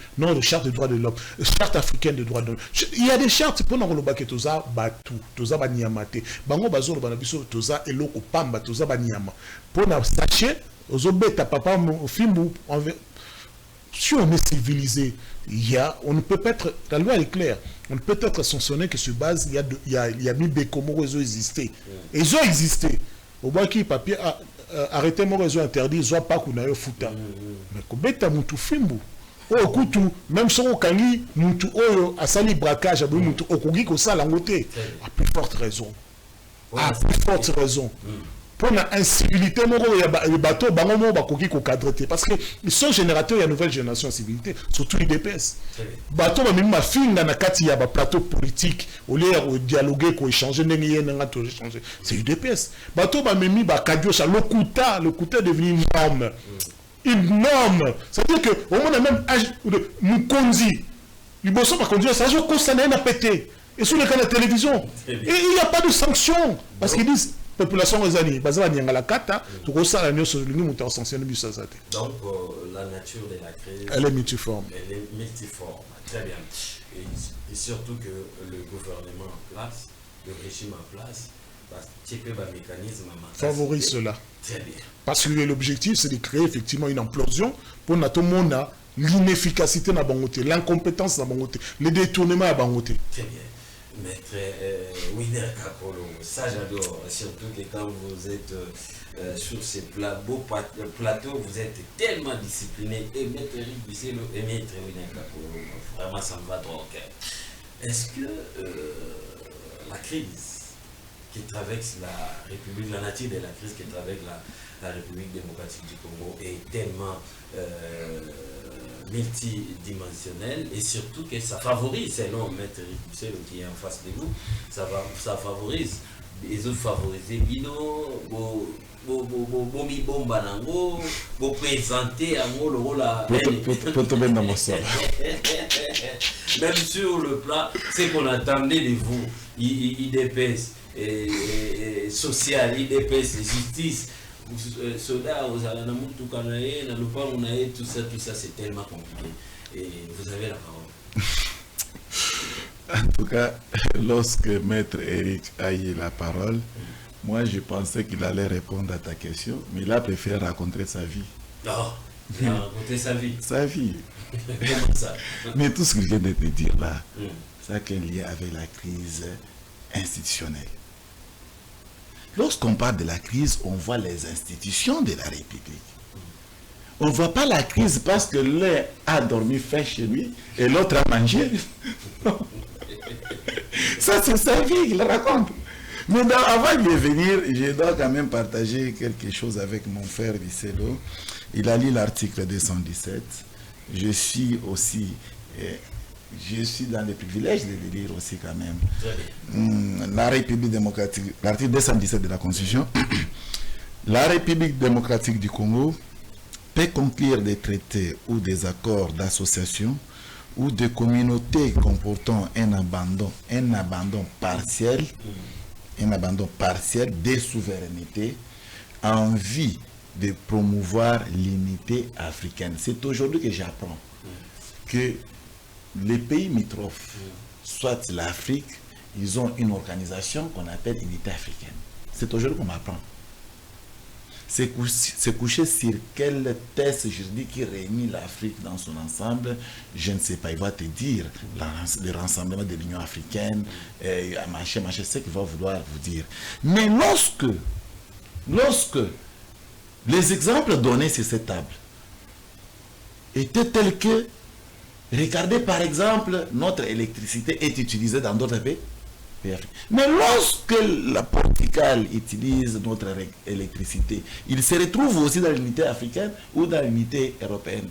droits de l'homme, chartes africaines de droits de l'homme. Il y a des chartes pour nous que toza batu, toza banyamate. Bango bazolo banabiso toza eloko pamba, toza banyama. Pour na sachet, ozobeta papa fimbu si on est civilisé, on ne peut pas être, la loi est claire, on ne peut être sanctionné que sur base, il y a mis des comment ils ont existé. Ils ont existé. Au bout qui papier, arrêtez mon réseau interdit, ils n'ont pas qu'on a eu fouta. Mais comme bêta moutou fimbu. Oh, koutou, même si on kangi, moutou, oh, à sali braquage, à moutou, au kogi, ko sa langoté. À plus forte raison. À plus forte raison. Pour la incivilité, les bateaux, parce que ils sont générateurs, il y a une nouvelle génération de civilité, surtout les DPS. Bateau, même ma fille, dans la il y a un plateau politique, au lieu de dialoguer, échanger, c'est du DPS. Bateau, même le Kouta est devenu une norme. Une norme. C'est-à-dire qu'au moins, même nous conduit. Les bossons par conduire, ça, je constate à péter. Et sur les canaux de télévision. Et il n'y a pas de sanctions. Parce qu'ils disent. Population résignée, basée à la cata, tout ça la nuit sur le niveau de sanctionner du sasate. Donc la nature de la crise, elle est multiforme. Elle est multiforme, très bien. Et surtout que le gouvernement en place, le régime en place, mécanisme favorise cela. Très bien. Parce que l'objectif c'est de créer effectivement une implosion pour tout le monde l'inefficacité de la bangoté, l'incompétence de la bangoté, le détournement de la bangoté. Très bien. Maître Winner Kapolo, ça j'adore, surtout que quand vous êtes sur ces beaux plateaux, vous êtes tellement discipliné. Et Maître Eric Bisselo et Maître Winner Kapolo, vraiment ça me va droit au cœur. Est-ce que la crise qui traverse la République, la nature de la crise qui traverse la République démocratique du Congo est tellement multidimensionnel et surtout que ça favorise, selon Maître Eric qui est en face de vous, ça favorise, ils ont favorisé Bino, Bomi Bombanango, pour présenter à moi le rôle même sur le plan, c'est qu'on attendait de vous, IDPS, social, IDPS, justice. Soda, tout ça c'est tellement compliqué. Et vous avez la parole. En tout cas, lorsque Maître Eric a eu la parole, moi je pensais qu'il allait répondre à ta question, mais il a préféré raconter sa vie. Non, il a raconté sa vie. Sa vie. Comment ça? Mais tout ce que je viens de te dire là, ça qui est lié avec la crise institutionnelle. Lorsqu'on parle de la crise, on voit les institutions de la République. On ne voit pas la crise parce que l'un a dormi faim chez lui et l'autre a mangé. Ça, c'est sa vie, il raconte. Mais avant de venir, je dois quand même partager quelque chose avec mon frère Bisselo. Il a lu l'article 217. Je suis aussi... je suis dans le privilège de le lire aussi quand même. La République démocratique, l'article 217 de la Constitution, la République démocratique du Congo peut conclure des traités ou des accords d'association ou de communautés comportant un abandon partiel des souverainetés en vue de promouvoir l'unité africaine. C'est aujourd'hui que j'apprends que les pays limitrophes, soit l'Afrique, ils ont une organisation qu'on appelle Unité africaine. C'est aujourd'hui qu'on m'apprend. c'est coucher sur quel test juridique qui réunit l'Afrique dans son ensemble. Je ne sais pas, il va te dire le rassemblement de l'Union africaine, machin, c'est ce qu'il va vouloir vous dire. Mais lorsque les exemples donnés sur cette table étaient tels que, regardez par exemple, notre électricité est utilisée dans d'autres pays. Mais lorsque la Portugal utilise notre électricité, il se retrouve aussi dans l'unité africaine ou dans l'unité européenne.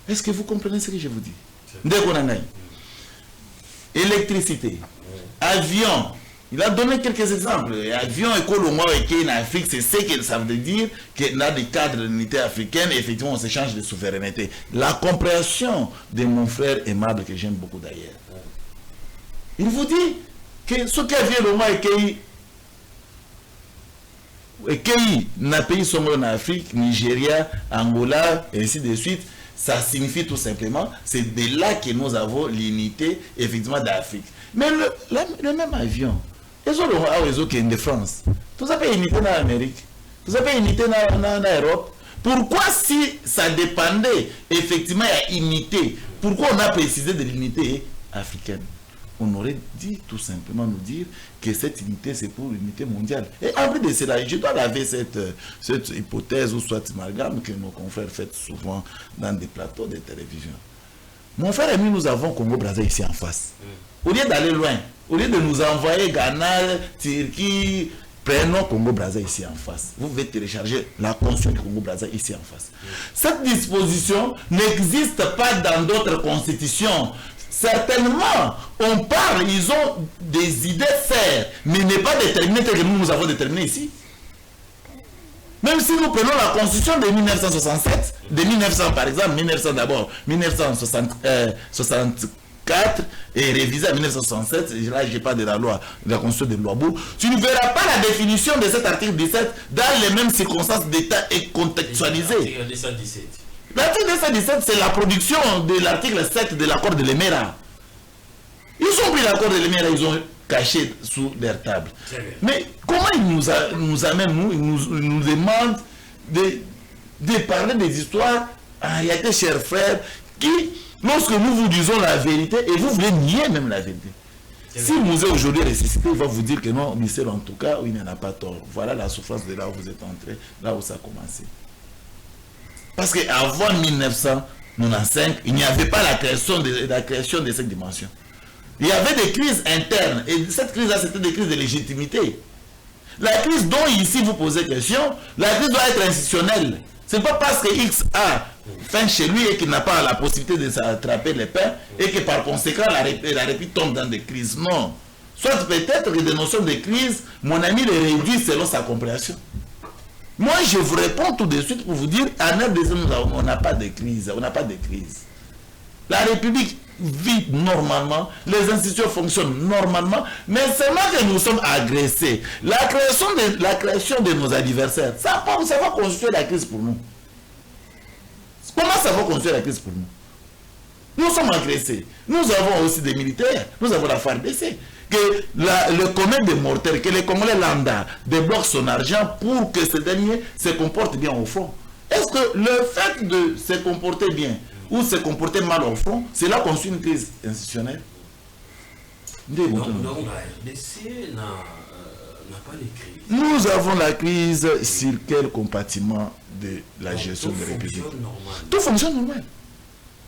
Est-ce que vous comprenez ce que je vous dis? Électricité, avion. Il a donné quelques exemples. Avion et Colombo et en Afrique, c'est ce que ça veut dire que dans le cadre de l'unité africaine, effectivement, on s'échange de souveraineté. La compréhension de mon frère aimable, que j'aime beaucoup d'ailleurs. Il vous dit que ce qui vient le mois et qui n'a pays sont en Afrique, Nigeria, Angola, et ainsi de suite, ça signifie tout simplement, c'est de là que nous avons l'unité effectivement d'Afrique. Mais le même avion, ils ont le de France, tout ça peut unité dans l'Amérique, tout ça peut unité dans l'Europe. Pourquoi si ça dépendait effectivement de l'unité, pourquoi on a précisé de l'unité africaine? On aurait dit tout simplement nous dire que cette unité c'est pour l'unité mondiale. Et en plus de cela, je dois laver cette hypothèse ou soit amalgame que nos confrères font souvent dans des plateaux de télévision. Mon frère et moi, nous avons Congo-Brazzaville ici en face. Au lieu d'aller loin, au lieu de nous envoyer Ghana, Turquie, prenons Congo-Brazzaville ici en face. Vous pouvez télécharger la constitution du Congo-Brazzaville ici en face. Cette disposition n'existe pas dans d'autres constitutions. Certainement, on parle, ils ont des idées faire, mais n'est pas déterminé tel que nous avons déterminé ici. Même si nous prenons la constitution de 1967, de 1900 par exemple, 1900 d'abord, 1964 et révisé en 1967, là je parle de la loi, de la constitution de Louabou, tu ne verras pas la définition de cet article 17 dans les mêmes circonstances d'État et contextualisées. L'article 217, c'est la production de l'article 7 de l'accord de l'Emera. Ils ont pris l'accord de l'Emera, ils ont caché sous leur table. Mais comment ils nous amènent, ils nous demandent de parler des histoires, en réalité, chers frères, qui, lorsque nous vous disons la vérité, et vous voulez nier même la vérité. Si vous êtes aujourd'hui ressuscité, il va vous dire que non, Michel, en tout cas, il n'y en a pas tort. Voilà la souffrance de là où vous êtes entré, là où ça a commencé. Parce qu'avant 1995, il n'y avait pas la création de cette dimension. Il y avait des crises internes. Et cette crise-là, c'était des crises de légitimité. La crise dont ici vous posez question, la crise doit être institutionnelle. Ce n'est pas parce que X a faim chez lui et qu'il n'a pas la possibilité de s'attraper les pains et que par conséquent la République tombe dans des crises. Non. Soit peut-être que des notions de crise, mon ami les réduit selon sa compréhension. Moi, je vous réponds tout de suite pour vous dire, en RDC, on n'a pas de crise. On n'a pas de crise. La République vit normalement, les institutions fonctionnent normalement, mais seulement que nous sommes agressés. La création de nos adversaires, ça va constituer la crise pour nous. Comment ça va constituer la crise pour nous? Nous sommes agressés. Nous avons aussi des militaires, nous avons la FARDC. Que le commun des mortels, que les Congolais lambda débloquent son argent pour que ce dernier se comporte bien au fond. Est-ce que le fait de se comporter bien ou se comporter mal au fond, c'est là qu'on suit une crise institutionnelle? Donc la RDC n'a pas de crise. Nous avons la crise sur quel compartiment de la gestion de la République? Tout fonctionne normal.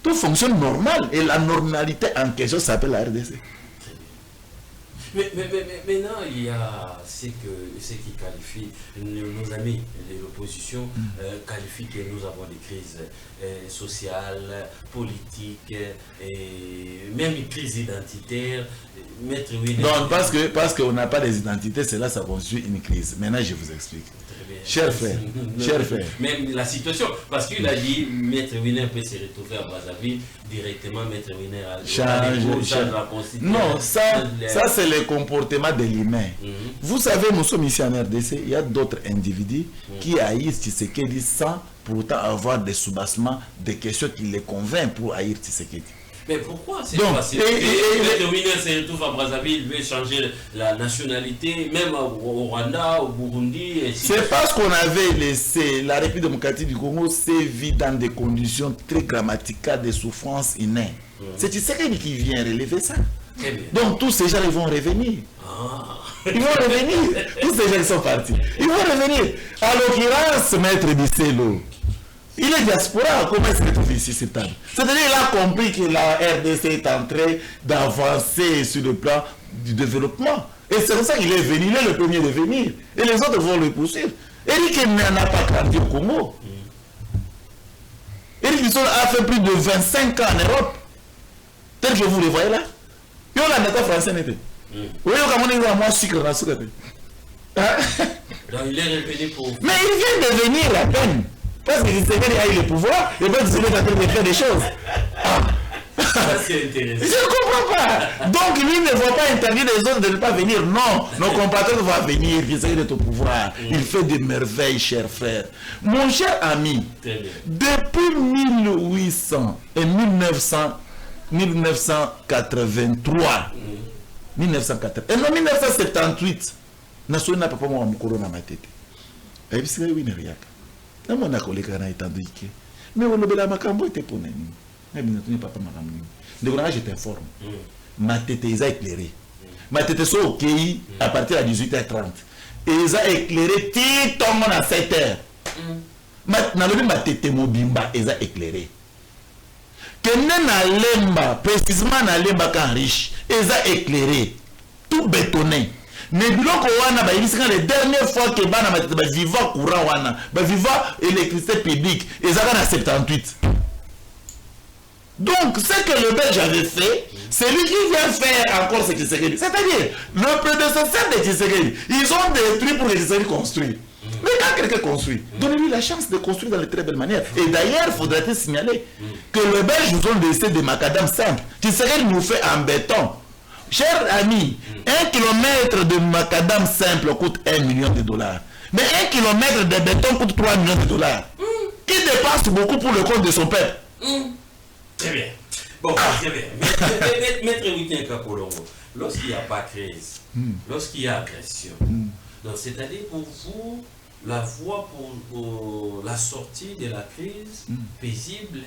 Tout fonctionne normal. Et la normalité en question s'appelle la RDC. Mais maintenant, il y a ce qui qualifie, nos amis de l'opposition qualifient que nous avons des crises sociales, politiques, et même une crise identitaire. Non, parce qu'on n'a pas les identités, c'est là ça constitue une crise. Maintenant, je vous explique. Cher frère, même la situation, parce qu'il a dit Maître Winer peut se retrouver à Brazzaville, directement Maître Winer a change la constitution. Non, ça c'est le comportement de l'humain. Vous savez, nous sommes ici en RDC, il y a d'autres individus qui haïssent Tshisekedi sans pour autant avoir des soubassements, des questions qui les convainquent pour haïr Tshisekedi. Mais pourquoi c'est Donc, facile? Le mineur se retrouve à Brazzaville, il veut changer la nationalité, même au Rwanda, au Burundi. C'est parce qu'on avait laissé la République démocratique du Congo sévir dans des conditions très grammaticales de souffrance innées. C'est Tshisekedi qui vient relever ça. Donc tous ces gens ils vont revenir. Ils vont revenir. Tous ces gens qui sont partis. Ils vont revenir. À l'occurrence, Maître Bisselo, il est diaspora. Comment est-ce qu'il trouve ici cette table? C'est-à-dire qu'il a compris que la RDC est en train d'avancer sur le plan du développement. Et c'est pour ça qu'il est venu. Il est le premier de venir. Et les autres vont le poursuivre. Eric n'a pas grandi au Congo. Eric Bisselo a fait plus de 25 ans en Europe. Tel que vous le voyez là. Il y a un état français. Oui, il y a moins sucre dans la sucre. Donc il est revenu pour... Mais il vient de venir à peine. Parce que Tshisekedi a eu le pouvoir, et bien Tshisekedi est en train de faire des choses. C'est intéressant. Je ne comprends pas. Donc lui ne voit pas interdire les autres de ne pas venir. Non, nos compatriotes vont venir, Tshisekedi est au pouvoir. Il fait des merveilles, cher frère. Mon cher ami, depuis 1800 et 1983, 1980, et non 1978, Nassou n'a pas pour moi mon na ma tête. Et puis c'est oui n'eriaka. Na mona koleka na itandike. Mais on lobela makambo était pour nani. Na bien tenu papa makambo. De grâce je t'informe. Ma tête est éclairée. Ma tête est OK à partir de 18h30. Et ils a éclairé tout le monde à 7h. Na lobi ma tête mobimba ils a éclairé. Que na lemba précisément na lemba kan riche ils a éclairé tout bétonné. Mais biloko wana ba ibisika les dernières fois que bana ba vivant courant wana ba vivant électricité publique ils avaient en 78. Donc ce que le Belge avait fait, c'est lui qui vient faire encore ce que Tshisekedi. C'est-à-dire le prédécesseur de Tshisekedi, ils ont détruit pour que Tshisekedi construise. Mais quand quelqu'un construit, donnez-lui la chance de construire dans de très belle manière. Et d'ailleurs, faudrait-il signaler que le Belge nous ont laissé des macadam simples. Tshisekedi nous fait en béton. Chers amis, 1 kilomètre de macadam simple coûte 1 million de dollars. Mais 1 kilomètre de béton coûte 3 millions de dollars. Qui dépasse beaucoup pour le compte de son peuple. Très bien. Bon, très bien. Maître Wikien Kakolongo, lorsqu'il n'y a pas crise, lorsqu'il y a agression, donc c'est-à-dire pour vous, la voie pour la sortie de la crise paisible,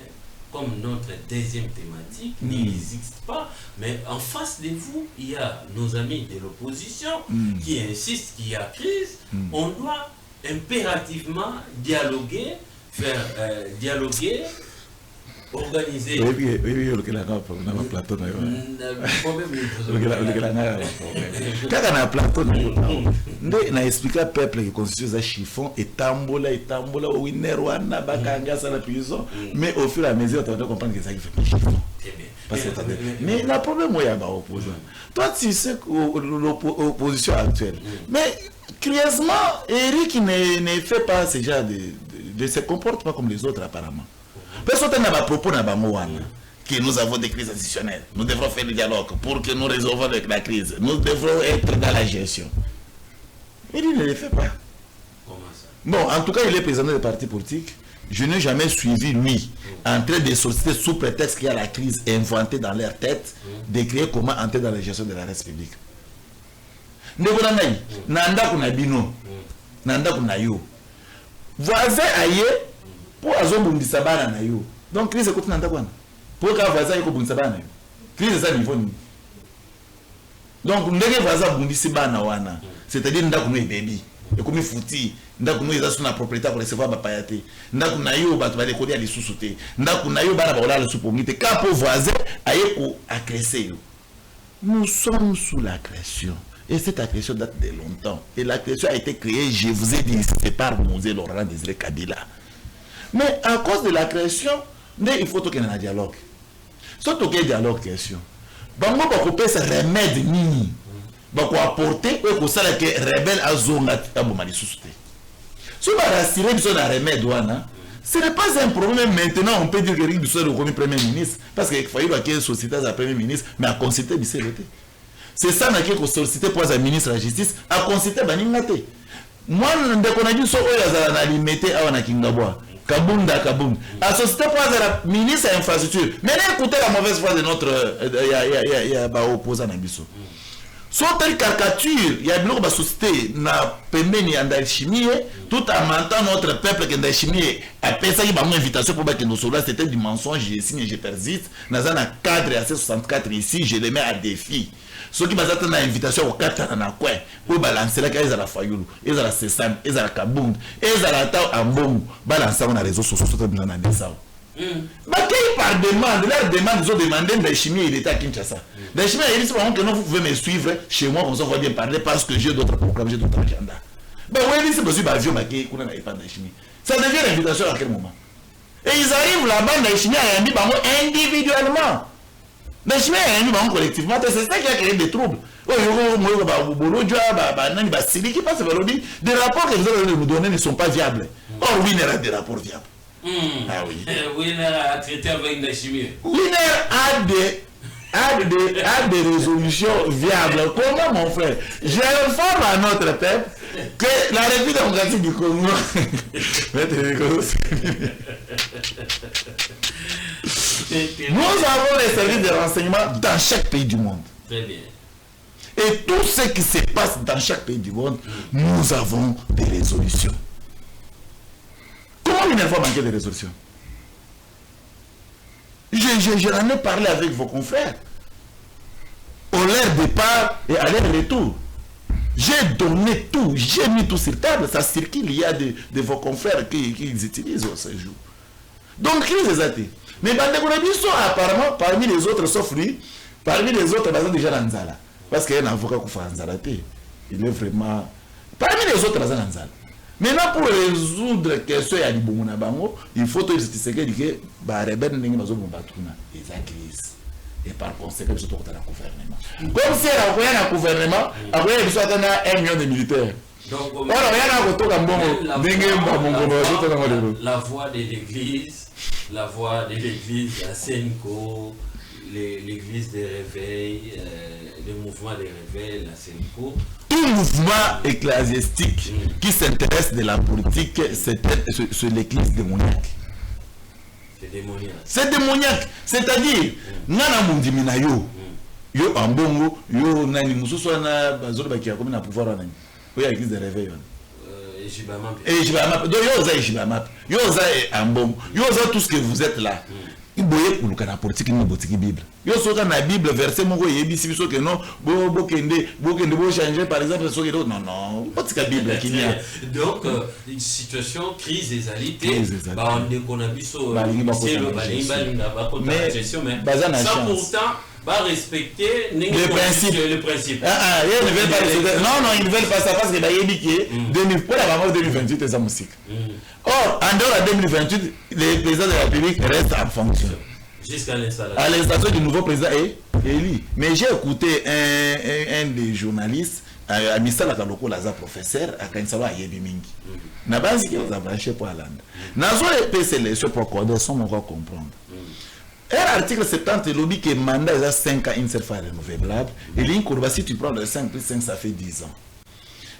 comme notre deuxième thématique, n'existe pas. Mais en face de vous, il y a nos amis de l'opposition qui insistent qu'il y a crise. On doit impérativement dialoguer, faire dialoguer, organiser. Oui, plateau. Quand on a plateau, on a expliqué au peuple que la constitution est chiffon et tambola, winner, wana, bakanga, ça la prison. Mais au fur et à mesure, on doit comprendre que ça fait pas chiffon. Mais le problème, il y a un opposant. Toi, tu sais que l'opposition actuelle. Mais curieusement, Eric ne fait pas ce genre de se comporte pas comme les autres apparemment. Personne n'a pas propos dans que nous avons des crises additionnelles. Nous devrons faire le dialogue pour que nous résolvions la crise. Nous devrons être dans la gestion. Mais il ne le fait pas. Comment ça? Bon, en tout cas, il est président des partis politiques. Je n'ai jamais suivi, lui, en train de solliciter sous prétexte qu'il y a la crise inventée dans leur tête, de créer comment entrer dans la gestion de la reste publique. Nanda kunabino, nanda kunayo. Voisin aye, pour azobundisa bana na yo. Donc crise écoute nanda kwana. Pour que voisin eko bundisa bana yo. Crise ça niveau ni. Donc ndenge voisin bundisi bana wana, c'est-à-dire nda kuno baby. Et comme fouti, nda kuno eza suna propriétaire pour recevoir ba payate. Nda kunayo ba to ba lekodi ali susuté. Nda kunayo bana ba ola le supomite. Quand pour voisin aye ko agresser yo. Nous sommes sous l'agression. Et cette agression date de longtemps. Et l'agression a été créée, je vous ai dit, c'était par Mosé Laurent Désiré Kabila. Mais à cause de l'agression, il faut qu'il y ait un dialogue. Surtout qu'il y ait un dialogue, question. Bango va couper ce remède nini. Va apporter que ça que rebelle a zonga à bomali souté. Si on va rassurer sur la remède ouana, ce n'est pas un problème maintenant. On peut dire que Rick Bissau est le premier ministre parce qu'il faut qu'il y ait une société à premier ministre, mais à consulter Bissau. C'est ça qui est sollicité pour le ministre de la Justice à consulter Baningate. Moi, je ne connais pas ce que je vais limiter à Kingabwa. Kabunda. La société pour la ministre de l'infrastructure. Maintenant, écoutez la mauvaise foi de notre opposant Nabiso. Soit telle caricature, il y a une société n'a permis d'alchimie, tout en mentant notre peuple que d'alchimie a pensé qu'il y a une invitation pour que nos soldats, c'était du mensonge, je signe et je persiste. Dans un cadre à 64 ici, je les mets à défi. Ceux qui m'attendent une invitation au 4 ans, pour balancer là, ils ont la Fayoulou, ils ont la Sessam, ils ont la Kabound, ils ont la Tao Ambong, balancer dans les réseaux sociaux, tout le monde a des ça. Par demande, leur demande, ils ont demandé d'alchimie et l'État Kinshasa. D'alchimie, ils disent que non, vous pouvez me suivre chez moi, on s'en va bien parler parce que j'ai d'autres programmes, j'ai d'autres agendas. Ben oui, c'est possible, avion, qu'on n'a pas d'alchimie. Ça devient l'invitation à quel moment? Et ils arrivent là-bas, d'alchimie, à mis individuellement. D'alchimie, à mis collectivement, c'est ça qui a créé des troubles. Des rapports que vous allez nous donner ne sont pas viables. Or, oui, il y a des rapports viables. Ah oui. Winner a traité avec la chimie. Winner a des résolutions viables. Comment, mon frère? J'informe à notre peuple que la République démocratique du Congo. Nous avons les services de renseignement dans chaque pays du monde. Très bien. Et tout ce qui se passe dans chaque pays du monde, nous avons des résolutions. Comment une fois manquer de résolution? J'en ai parlé avec vos confrères. Au leur départ et à leur retour. J'ai donné tout, j'ai mis tout sur table. Ça circule, il y a de vos confrères qui utilisent ce jour. Donc, qui les a été? Mais sont apparemment, parmi les autres, sauf lui, parmi les autres, ils sont déjà dans Nzala. Parce qu'il y a un avocat qui fait Nzala. Il est vraiment. Parmi les autres, ils sont dans Nzala. Maintenant, pour résoudre la question, il faut que se que les crise. Et par conséquent, il faut que le gouvernement. Comme si il y a un gouvernement, il y a 1 million de militaires. Donc, la voix de l'église, la Senko, l'église des réveils, le mouvement des réveils, la Senko. Tout mouvement ecclésiastique qui s'intéresse de la politique, c'est l'église démoniaque. C'est démoniaque. C'est démoniaque. C'est-à-dire, nana mundimina yo ambongo, yo nani mususu na bazolo bakia comme na pouvoir nani. Oui, l'église des réveils. Et Jibamap. Donc yo za Jibamap. Yo za ambongo. Yo za tout ce que vous êtes là. Iboye kuluka na politique ni botiki Bible. Yo soka na Bible verset moko yebisi biso que non bo kende bo changer par exemple soki non botika Bible kinia. Donc une situation crise des alités ba on qu'on a biso c'est le balinga ba contre gestion mais ça pourtant va respecter le principe. Ils ne veulent pas respecter. Non, ils ne veulent pas ça parce que pour la 2028, c'est la musique. Or, en dehors de 2028, le président de la République reste en fonction. Jusqu'à l'installation. À l'installation du nouveau président est élu. Mais j'ai écouté un des journalistes, à Mistala Kaloko, Laza professeur, à Kansala Yebi Mingi. Na base qui vous a branché pour Alanda. Nazo les PCL, pour qu'on soit comprendre. L'article 70 lobby que mandat est à 5 ans, une seule fois renouvelable. Et l'incourbe, si tu prends le 5 plus 5, ça fait 10 ans.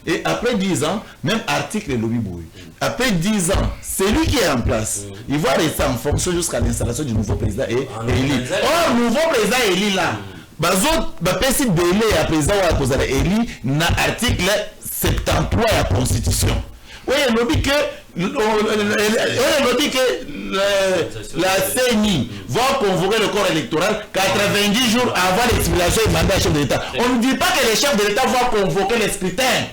Et après 10 ans, même article lobby bouille. Après 10 ans, c'est lui qui est en place. Il va rester en fonction jusqu'à l'installation du nouveau président et élu. Or, le nouveau président est élu là. Si délai à président ou à cause de élu, dans l'article 73 de la Constitution. Oui, il dit que la CENI va convoquer le corps électoral 90 jours avant l'expiration du mandat du chef de l'État. On ne dit pas que le chef de l'État va convoquer les scrutins.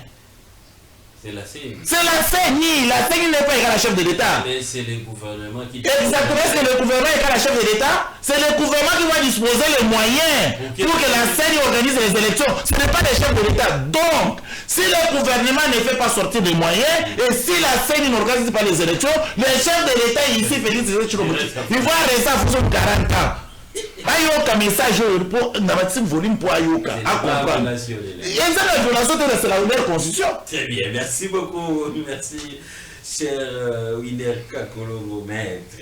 C'est la CENI. C'est la CENI. La CENI n'est pas égale à la chef de l'État. Mais c'est le gouvernement qui... Exactement, c'est le gouvernement égale à la chef de l'État. C'est le gouvernement qui va disposer les moyens pour que la CENI organise les élections. Ce n'est pas le chef de l'État. Donc, si le gouvernement ne fait pas sortir des moyens, et si la CENI n'organise pas les élections, le chef de l'État ici, Félix Tshisekedi, il va rester en fonction de 40 ans. Ayoka message pour un volume pour Ayoka à comprendre. Et ça la violation de la nouvelle constitution. Très bien, merci beaucoup, merci cher Winner Kakolongo, maître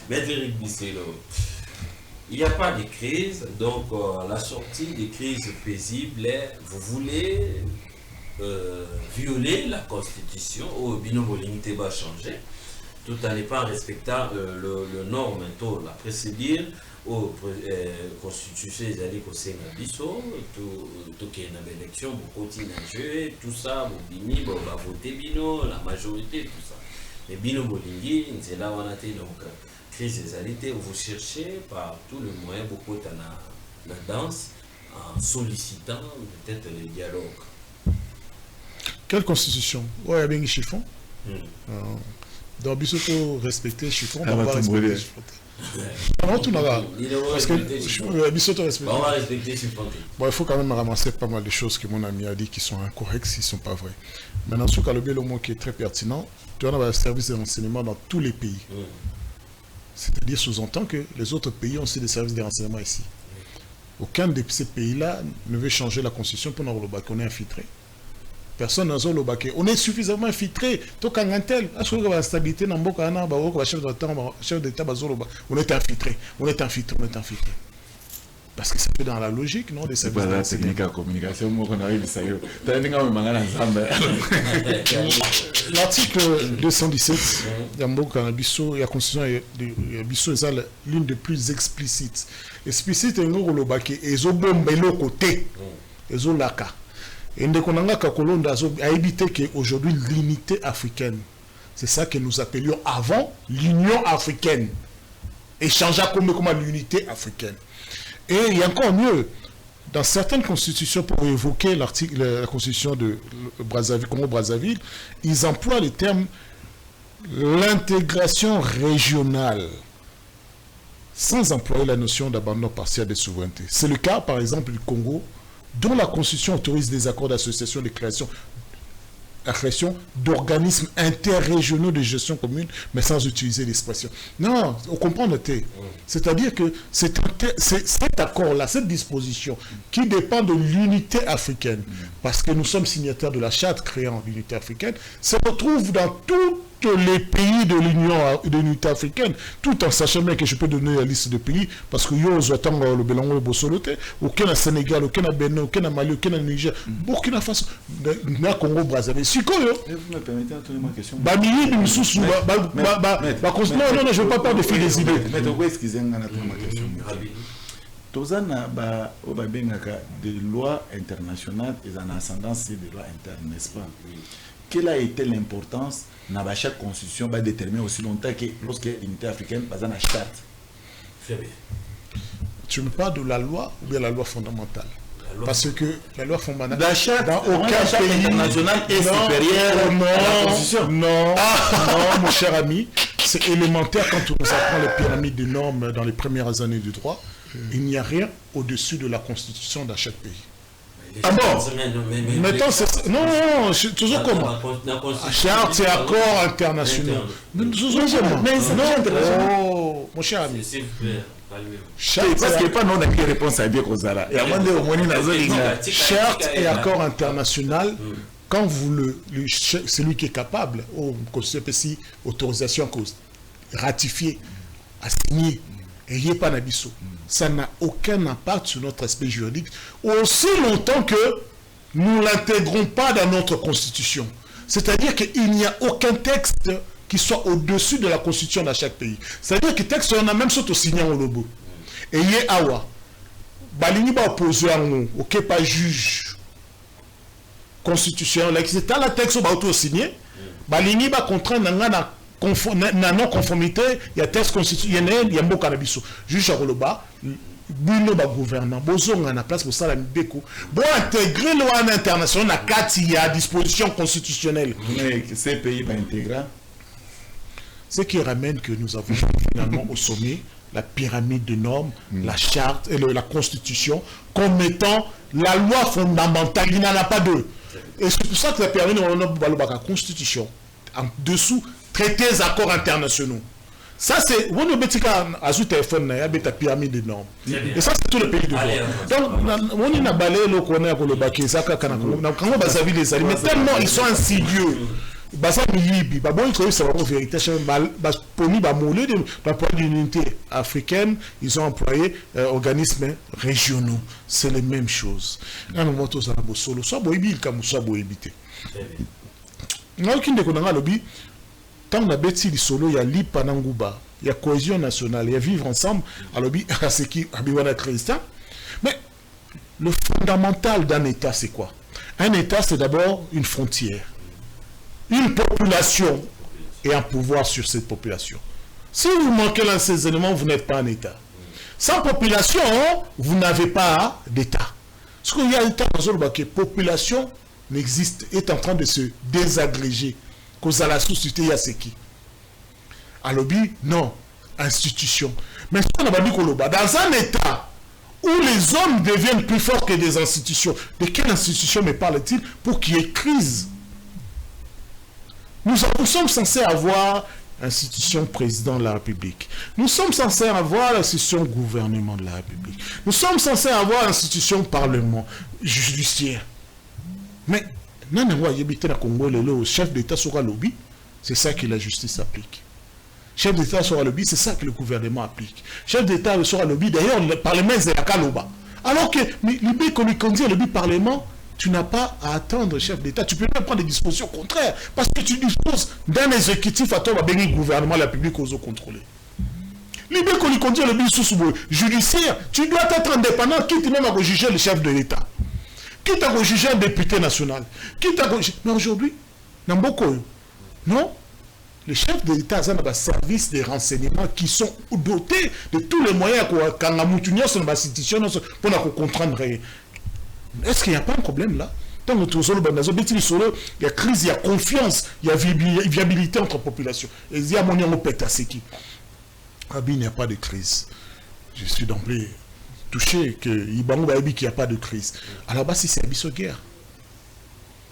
Eric Bisselo. Il n'y a pas de crise, donc la sortie des crises paisibles, vous voulez violer la constitution, au binomo limité va changer. tout en pas respectant le norme, la procédure, au constitution, ils allaient conseiller un biso, tout qui est une élection, beaucoup de jeu, tout ça, bini, voter bino, la majorité, tout ça. Mais bino bolingi, c'est là où on a été donc crise des alités, où vous cherchez par tous les moyens, beaucoup de la danse, en sollicitant peut-être les dialogues. Quelle constitution? Ouais, il y a bien des chiffons. Donc, il faut respecter les chiffons. On va respecter les chiffons. Non, tout n'a parce que on va respecter les chiffons. Bon, il faut quand même ramasser pas mal de choses que mon ami a dit qui sont incorrectes, qui ne sont pas vraies. Maintenant, ce le mot qui est très pertinent, tu as un service de renseignement dans tous les pays. C'est-à-dire, sous-entend que les autres pays ont aussi des services de renseignement ici. Aucun de ces pays-là ne veut changer la constitution pour nous dire qu'on est infiltré. Personne n'a le baquet. On est suffisamment infiltré. Tout quand tel, la stabilité dans beaucoup chef d'État, on est infiltré. On est infiltré. On est infiltré. Parce que c'est peu dans la logique, non? C'est pas la technique à communication. L'article 217, il y a la constitution est l'une des plus explicites. Explicite, le baquet. Et au bon côté. Et au laka. Et nous a évité qu'aujourd'hui l'unité africaine, c'est ça que nous appelions avant l'Union africaine, échangea comme l'unité africaine. Et il y a encore mieux, dans certaines constitutions, pour évoquer la constitution de Congo-Brazzaville, ils emploient le terme l'intégration régionale, sans employer la notion d'abandon partiel de souveraineté. C'est le cas, par exemple, du Congo, dont la Constitution autorise des accords d'association de création d'organismes interrégionaux de gestion commune, mais sans utiliser l'expression. Non, on comprend le thé. C'est-à-dire que cet accord-là, cette disposition, qui dépend de l'unité africaine, parce que nous sommes signataires de la charte créant l'unité africaine, se retrouve dans tous les pays de l'unité africaine, tout en sachant bien que je peux donner la liste de pays, parce que yo j'attends le Bélango le Bossoloté, aucun à Sénégal, aucun à Bénin, aucun à Mali, aucun à Niger, Burkina Faso, na Congo Brazzaville. Si quoi yo? Vous me permettez de tourner ma question. Non, je veux pas parler de fil des idées. Mais pourquoi excusez-moi ma question? Tozana des lois internationales et en ascendance des lois internes, n'est-ce pas? Quelle a été l'importance dans chaque constitution va déterminer aussi longtemps que lorsque l'unité africaine va dans la charte? Tu me parles de la loi ou bien la loi fondamentale? Parce que la loi fondamentale, la charte, dans aucun pays international est supérieure à la constitution. Non, mon cher ami, c'est élémentaire quand on nous apprend les pyramides de normes dans les premières années du droit. Il n'y a rien au-dessus de la constitution dans chaque pays. Ah bon? Mettons, non, toujours comment? Charte et accords internationaux. Mais non, mon cher ami. Parce qu'il n'y a pas non de réponse à bien Kozara. Charte et accord international, quand celui qui est capable, si autorisation à ratifier, à signer, et il n'y a pas d'abisso. Ça n'a aucun impact sur notre aspect juridique, aussi longtemps que nous ne l'intégrons pas dans notre constitution. C'est-à-dire qu'il n'y a aucun texte qui soit au-dessus de la constitution de chaque pays. C'est-à-dire que le texte, on a même sauté signé en lobo. Et il y a awa. Balini va opposer à nous, ok, pas juge constitutionnel. C'est dans le texte, on va auto-signer. Balini va contraindre na non-conformité, il y a texte constitutionnel, il y a un beau cannabis. Juge à Roloba, Bino ba gouvernant, Bozong na place pour ça la Mbeko. Bon, intégrer la loi internationale, il y a disposition constitutionnelle. Mais ces pays vont intégrer. Ce qui ramène que nous avons finalement au sommet la pyramide de normes, la charte et la constitution, comme étant la loi fondamentale. Il n'y en a pas deux. Et c'est pour ça que la pyramide de la constitution, en dessous, traités, accords internationaux. Ça, c'est... On a un téléphone, il y a une pyramide de normes. Et ça, c'est tout le pays du monde. Donc, on a balayé le qu'on a pour le baquet, ça, quand on a les alliés, mais tellement ils sont insidieux. Pour l'unité africaine, ils ont employé organismes régionaux. C'est les mêmes choses. tant on a bêti le solo, il y a l'Ipanangouba, il y a cohésion nationale, il y a vivre ensemble, alors c'est qui chrétien. Mais le fondamental d'un État, c'est quoi? Un État, c'est d'abord une frontière, une population et un pouvoir sur cette population. Si vous manquez l'un de ces éléments, vous n'êtes pas un État. Sans population, vous n'avez pas d'État. Parce qu'il y a un État dans le population n'existe, est en train de se désagréger. Cause à la société, il y a ce qui. À lobby, non. Institution. Mais ce qu'on a dit dans un État où les hommes deviennent plus forts que des institutions, de quelle institution me parle-t-il pour qu'il y ait crise? Nous sommes censés avoir institution président de la République. Nous sommes censés avoir l'institution gouvernement de la République. Nous sommes censés avoir l'institution parlement judiciaire. Mais, le chef d'État sera lobby, c'est ça que la justice applique. Chef d'État sera lobby, c'est ça que le gouvernement applique. Chef d'État sera lobby, d'ailleurs, le Parlement est la Kaloba. Alors que l'idée qu'on lui dit, le lobby Parlement, tu n'as pas à attendre chef d'État. Tu peux même prendre des dispositions contraires. Parce que tu disposes d'un exécutif à toi, le gouvernement, la République, aux contrôler. L'idée qu'on lui conduit le lobby judiciaire, tu dois être indépendant, quitte même à juger le chef de l'État. Quitte à juger un député national. Quitte à mais aujourd'hui, Namboko, non? Les chefs de l'État ont un service de renseignement qui sont dotés de tous les moyens quand la moutunia sur la institution pour comprendre. Est-ce qu'il n'y a pas un problème là? Tant que il y a crise, il y a confiance, il y a viabilité entre populations. Et il y a mon nom à qui. Il n'y a pas de crise. Je suis d'emblée touché qu'il n'y a pas de crise. Alors, si c'est une guerre.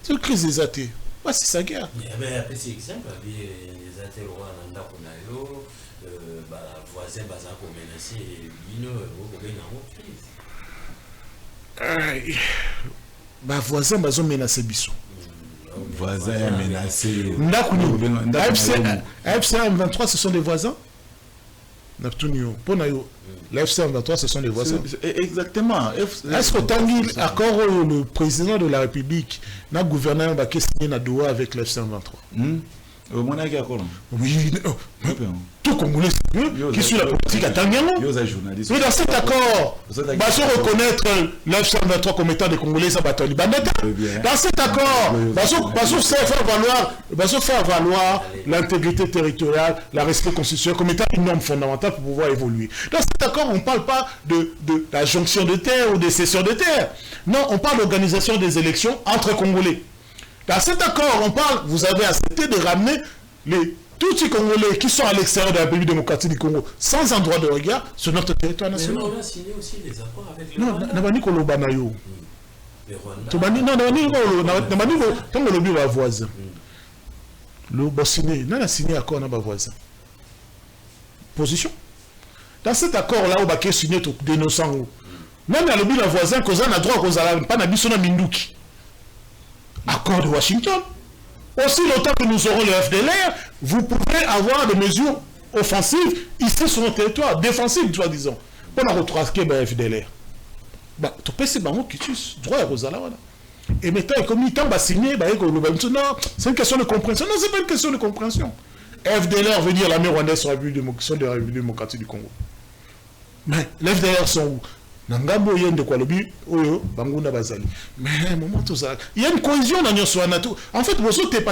C'est une crise des athées. C'est sa guerre. Mais après, c'est exemple, les athées, voisins, menacés, voisin bazo menacé biso. Voisin menacé. AFC 23 ce sont des voisins. L'AFC 23 ce sont des voisins. Exactement. Est-ce que Tanguy accord le président de la République n'a gouverneur qui signé na Doha avec l'AFC 23? Oui, tout Congolais qui suit la politique à Tangiango. Mais dans cet accord, bah, se reconnaître l'F-123 comme étant des Congolais, ça va être dans cet accord, va se faire valoir l'intégrité territoriale, la respect constitutionnel comme étant une norme fondamentale pour pouvoir évoluer. Dans cet accord, on ne parle pas de la jonction de terre ou de cession de terre. Non, on parle d'organisation des élections entre Congolais. Dans cet accord, on parle, vous avez accepté de ramener tous les Congolais qui sont à l'extérieur de la République démocratique du Congo sans endroit de regard sur notre territoire national. Mais on a signé aussi des accords avec le Rwanda. Non, a signé accord avec voisin. Position. Dans cet accord-là, on va signer tout dénonçant. Même à l'objet de voisin, qu'on a droit qu'on a pas d'habitude Minduki. Accord de Washington. Aussi longtemps que nous aurons le FDLR, vous pouvez avoir des mesures offensives ici sur notre territoire, défensives, soi-disant. Pour la retraquer le FDLR. Tu peux c'est bon qui tue, droit à Rosala. Et maintenant, comme il va signer, non, c'est une question de compréhension. Non, c'est pas une question de compréhension. FDLR veut dire l'armée rwandaise sur la République démocratique du Congo. Mais les FDLR sont où? Mais il y a une cohésion dans notre soin. En fait, vous avez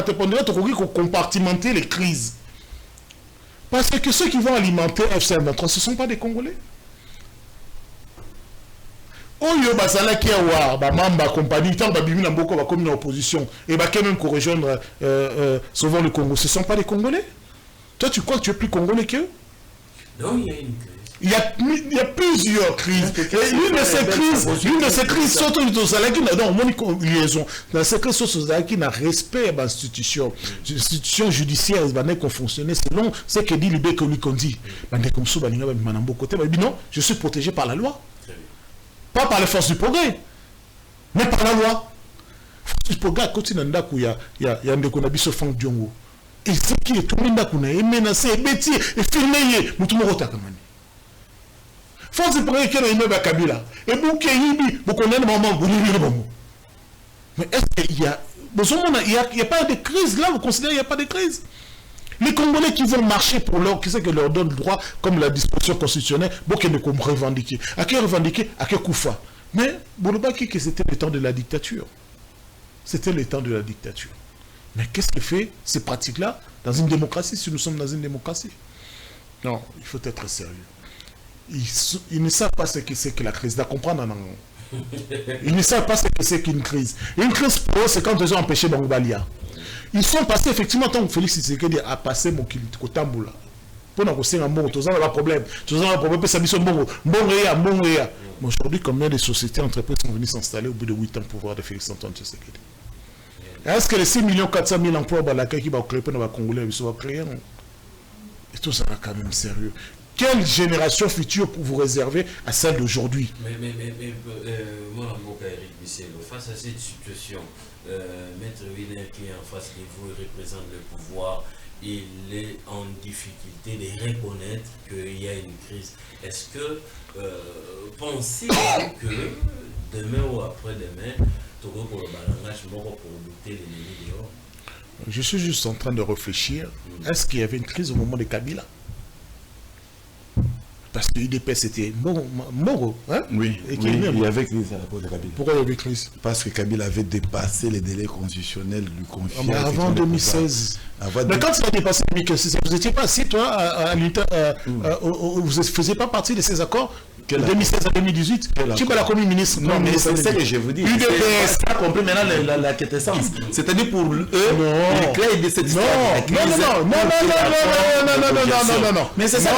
compartimenter les crises. Parce que ceux qui vont alimenter FC23, ce ne sont pas des Congolais. Oyo basala qui a mamba compagnie tant babimi na mboko ba comme une opposition et ba quand même qu'on rejoindre souvent le Congo, ce sont pas des Congolais. Toi tu crois que tu es plus Congolais qu'eux? Non, il y a une crise. Il y a plusieurs crises. Et l'une de ces crises, surtout dans ces crises, qui n'a respect à l'institution. L'institution judiciaire va fonctionner selon ce que dit l'IB que lui dit. Non, je suis protégé par la loi. Pas par les forces du progrès, mais par la loi. Force du progrès, quand il y a un déconabiso Franck Diongo. Et ce qui est tout le monde est menacé, est bêtis, est filmé, force du progrès qui est dans Kabila. Et vous qui vous connaissez le moment, vous n'avez pas le moment. Mais est-ce qu'il y a... Il n'y a pas de crise là, vous considérez qu'il n'y a pas de crise? Les Congolais qui vont marcher pour leur, qui c'est que leur donne le droit, comme la disposition constitutionnelle, bon, qu'ils ne comme revendiquer. À qui revendiquer? À qui Koufa. Mais Boulobaki, que c'était le temps de la dictature. C'était le temps de la dictature. Mais qu'est-ce que fait ces pratiques-là dans une démocratie, si nous sommes dans une démocratie? Non, il faut être sérieux. Ils ne savent pas ce que c'est que la crise. D'à comprendre, non. Ils ne savent pas ce que c'est qu'une crise. Une crise pour eux, c'est quand ils ont empêché Bangbalia. Ils sont passés, effectivement, tant que Félix Tshisekedi a passé mon Kotamboula. Pour nous un bon, tous ont un problème. Tous ont un problème, ça dit bon. Mais aujourd'hui, combien de sociétés, entreprises sont venues s'installer au bout de 8 ans pour pouvoir de Félix Antoine Tshisekedi? Est-ce que les 6 400 000 emplois qui vont créer pour les Congolais, ils vont créer? Et tout ça, quand même sérieux. Quelle génération future pour vous réserver à celle d'aujourd'hui? Mais mon amour Eric Bisselo, face à cette situation, Maître Wiener qui est en face de vous et représente le pouvoir, il est en difficulté de reconnaître qu'il y a une crise. Est-ce que pensez-vous que demain ou après-demain, Togo pour le balangage mort pour lutter l'ennemi dehors? Je suis juste en train de réfléchir. Est-ce qu'il y avait une crise au moment de Kabila? Parce que l'UDP c'était Moro, hein? Oui, il y avait crise à la pause de Kabila. Pourquoi il y avait crise? Parce que Kabila avait dépassé les délais constitutionnels lui confiés. Avant 2016. Mais quand il a dépassé 2016, vous n'étiez pas assis, toi, vous ne faisiez pas partie de ces accords de 2016 à 2018. Tu es pas la commune ministre. Non, mais c'est ce que je vous dis. UDPS. Ça compris maintenant la quintessence. C'est-à-dire pour eux, ils créent de cette histoire. Non. Mais c'est ça.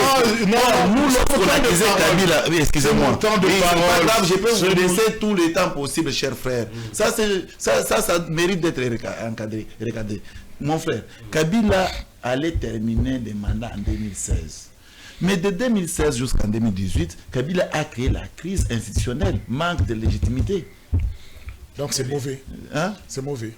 Nous, lorsqu'on a disait Kabila, oui, excusez-moi. C'est pas grave, je peux vous laisser tout le temps possible, cher frère. Ça mérite d'être encadré. Regardez, mon frère, Kabila allait terminer des mandats en 2016. Mais de 2016 jusqu'en 2018, Kabila a créé la crise institutionnelle, manque de légitimité. Donc c'est mauvais. Hein? C'est mauvais.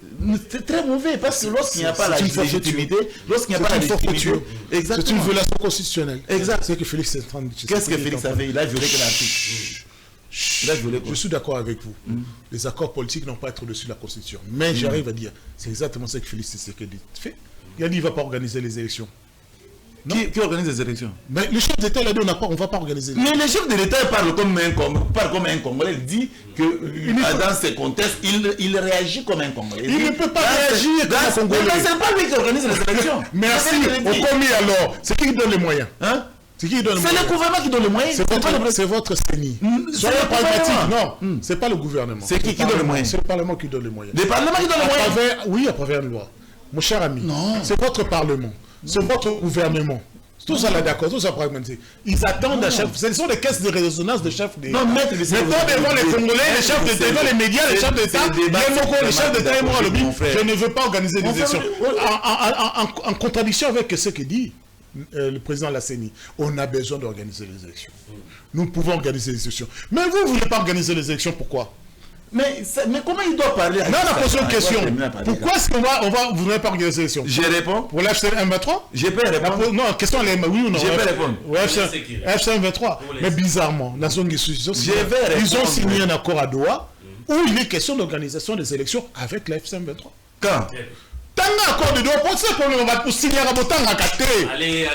C'est très mauvais parce que lorsqu'il n'y a pas la légitimité, lorsqu'il n'y a pas la légitimité, c'est une violation constitutionnelle. Exact. C'est que Félix est en train de... Qu'est-ce que Félix a fait? Il a violé que l'article. Je suis d'accord avec vous. Les accords politiques n'ont pas à être au-dessus de la Constitution. Mais j'arrive à dire, c'est exactement ce que Félix Tshisekedi fait. Il a dit qu'il ne va pas organiser les élections. Qui organise les élections? Mais le chef d'État, il a dit on ne va pas organiser les élections. Mais le chef de l'État parle comme un Congolais. Il dit que dans ces contextes, il réagit comme un Congolais. Il ne peut pas réagir comme un Congolais. Mais ce n'est pas lui qui organise les élections. Merci. Au commis alors, c'est qui donne les moyens? Hein? C'est le gouvernement qui donne les moyens. C'est votre CENI. Soyez pragmatique. Non, c'est pas le gouvernement. C'est qui donne les moyens? C'est le Parlement qui donne les moyens. Le Parlement qui donne les moyens? Oui, à travers une loi. Mon cher ami, c'est votre Parlement. C'est votre gouvernement. Tout ça là d'accord, tout ça pragmatique. Ils attendent à chef. Ce sont des caisses de résonance de chefs d'État. Non, maître, maintenant devant les Congolais, les chefs d'État, devant les médias, les chefs d'État, les chefs d'État et moi, je ne veux pas organiser des élections. En contradiction avec ce que dit le président de la CENI, on a besoin d'organiser les élections. Nous pouvons organiser les élections. Mais vous ne voulez pas organiser les élections, pourquoi? Mais comment il doit parler? Non, on a posé une question. Pourquoi est-ce qu'on vous n'avez pas organisé les élections? Je réponds. Pour l'FCN M23? Je peux répondre. Non, question elle est oui ou non? Je peux répondre. FCN M23. Mais bizarrement, ils ont signé un accord à Doha où il est question d'organisation des élections avec la FCN M23. Quand? Accord de Doha, pour ce problème, on va pour signer à Botanga Kate. Allez.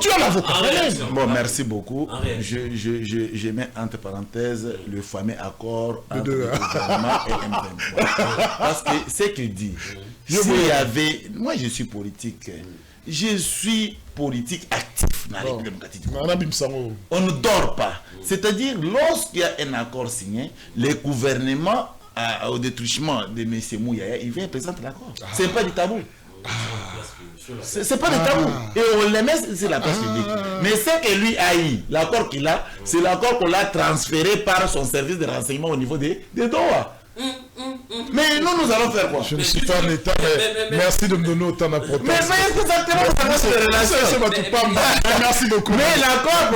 Tu as l'avocat. Bon, merci beaucoup. Je mets entre parenthèses le fameux accord entre le gouvernement et M23. Parce que ce qu'il dit, s'il y avait... Moi, je suis politique. Je suis politique actif dans la République démocratique. On ne dort pas. C'est-à-dire, lorsqu'il y a un accord signé, le gouvernement... au détruisement de M. Mouyaya, il vient présenter l'accord. C'est pas du tabou. C'est pas du tabou. Et on le met sur la place publique. Mais ce que lui a eu, l'accord qu'il a, c'est l'accord qu'on l'a transféré par son service de renseignement au niveau des Doha. Mais nous allons faire quoi? Je ne suis pas en état, mais merci de me donner autant d'importance. Mais exactement, ça va se relations. Merci beaucoup. Mais l'accord,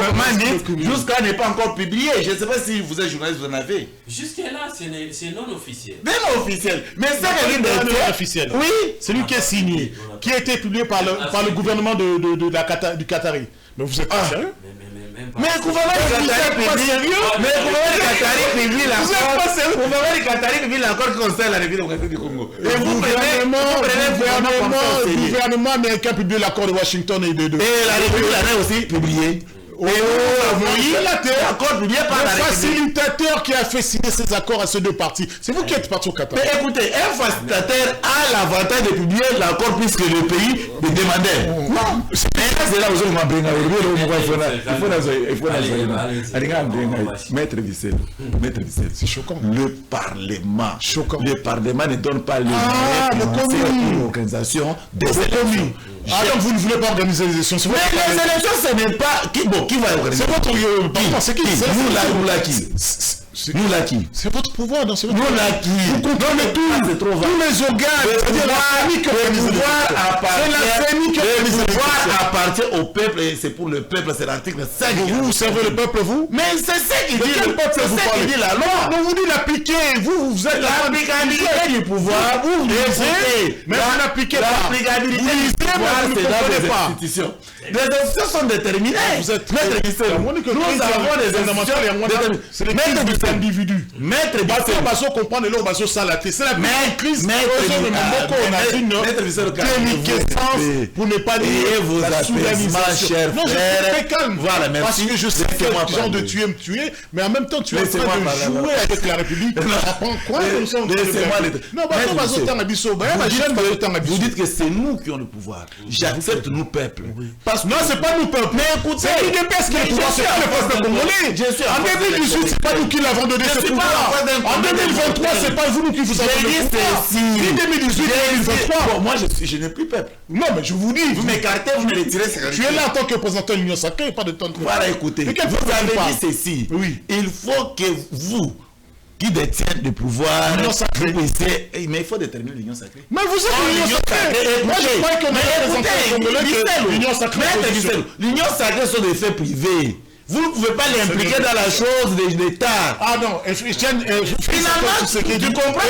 comme jusqu'à n'est pas encore publié. Je ne sais pas si vous êtes journaliste, vous en avez. Jusque-là, c'est non officiel. Non officiel. Mais c'est officiel. Oui. Celui qui est signé, qui a été publié par le gouvernement du Qatari. Mais vous êtes pas sérieux? Mais le gouvernement du Qatari publie l'accord qui concerne la République démocratique du Congo. Et le gouvernement américain publie l'accord de Washington et de... Et la République l'a aussi publié. Le facilitateur qui a fait signer ces accords à ces deux parties, c'est vous qui êtes parti au Qatar. Mais écoutez, un facilitateur a l'avantage de publier l'accord puisque le pays le demandait. Non, c'est là où je Maître Vissel, c'est choquant. le Parlement ne donne pas les l'organisation des élections. Ah donc vous ne voulez pas organiser les élections? Mais les élections, ce n'est pas... Qui va organiser? C'est votre... C'est qui? Nous là qui? C'est votre pouvoir dans ce moment. Nous là qui? Vous comprenez tous les organes. Le pouvoir appartient au peuple et c'est pour le peuple, c'est l'article 5. Vous servez le peuple, vous? Mais c'est ce qui dit le peuple, c'est ce qui dit la loi. Non, vous dites l'appliquer. Vous êtes l'applicabilité du pouvoir. Vous lisez, mais vous n'appliquez pas. L'applicabilité du pouvoir, c'est dans les institutions. Les institutions sont déterminées. Vous êtes maître Bissel. Nous avons des institutions. Maître individu. Maître Bissel. Basso comprendre l'eau basso salaté. C'est la crise. Maître Bissel. Pour ne pas dire vos apaisements, chers frères. Non, je suis très calme. Voilà, merci. Parce que je sais que les gens de tuer me tuer, mais en même temps tu es en train de jouer avec la République. Vous dites que c'est nous qui avons le pouvoir. J'accepte nous peuple. Non, c'est pas nous peuple. Mais écoutez, c'est l'UDPS qui a le pouvoir, c'est pas le peuple congolais. En 2018, c'est pas nous qui l'avons donné ce pouvoir. En 2023, c'est pas vous qui vous avez donné le pouvoir. En 2018, 2023. Moi, je n'ai plus peuple. Non, mais je vous dis. Vous m'écartez, vous me retirez. Tu es là en tant que représentant de l'Union sacrée, pas de temps de... Voilà, écoutez. Vous avez dit ceci. Oui. Il faut que vous, qui détient le pouvoir, mais il faut déterminer l'union sacrée. Mais vous êtes l'union sacrée. Moi je crois que l'union sacrée. L'union sacrée sont des faits privés. Vous ne pouvez pas l'impliquer dans la chose de l'État. Ah non, finalement, tu comprends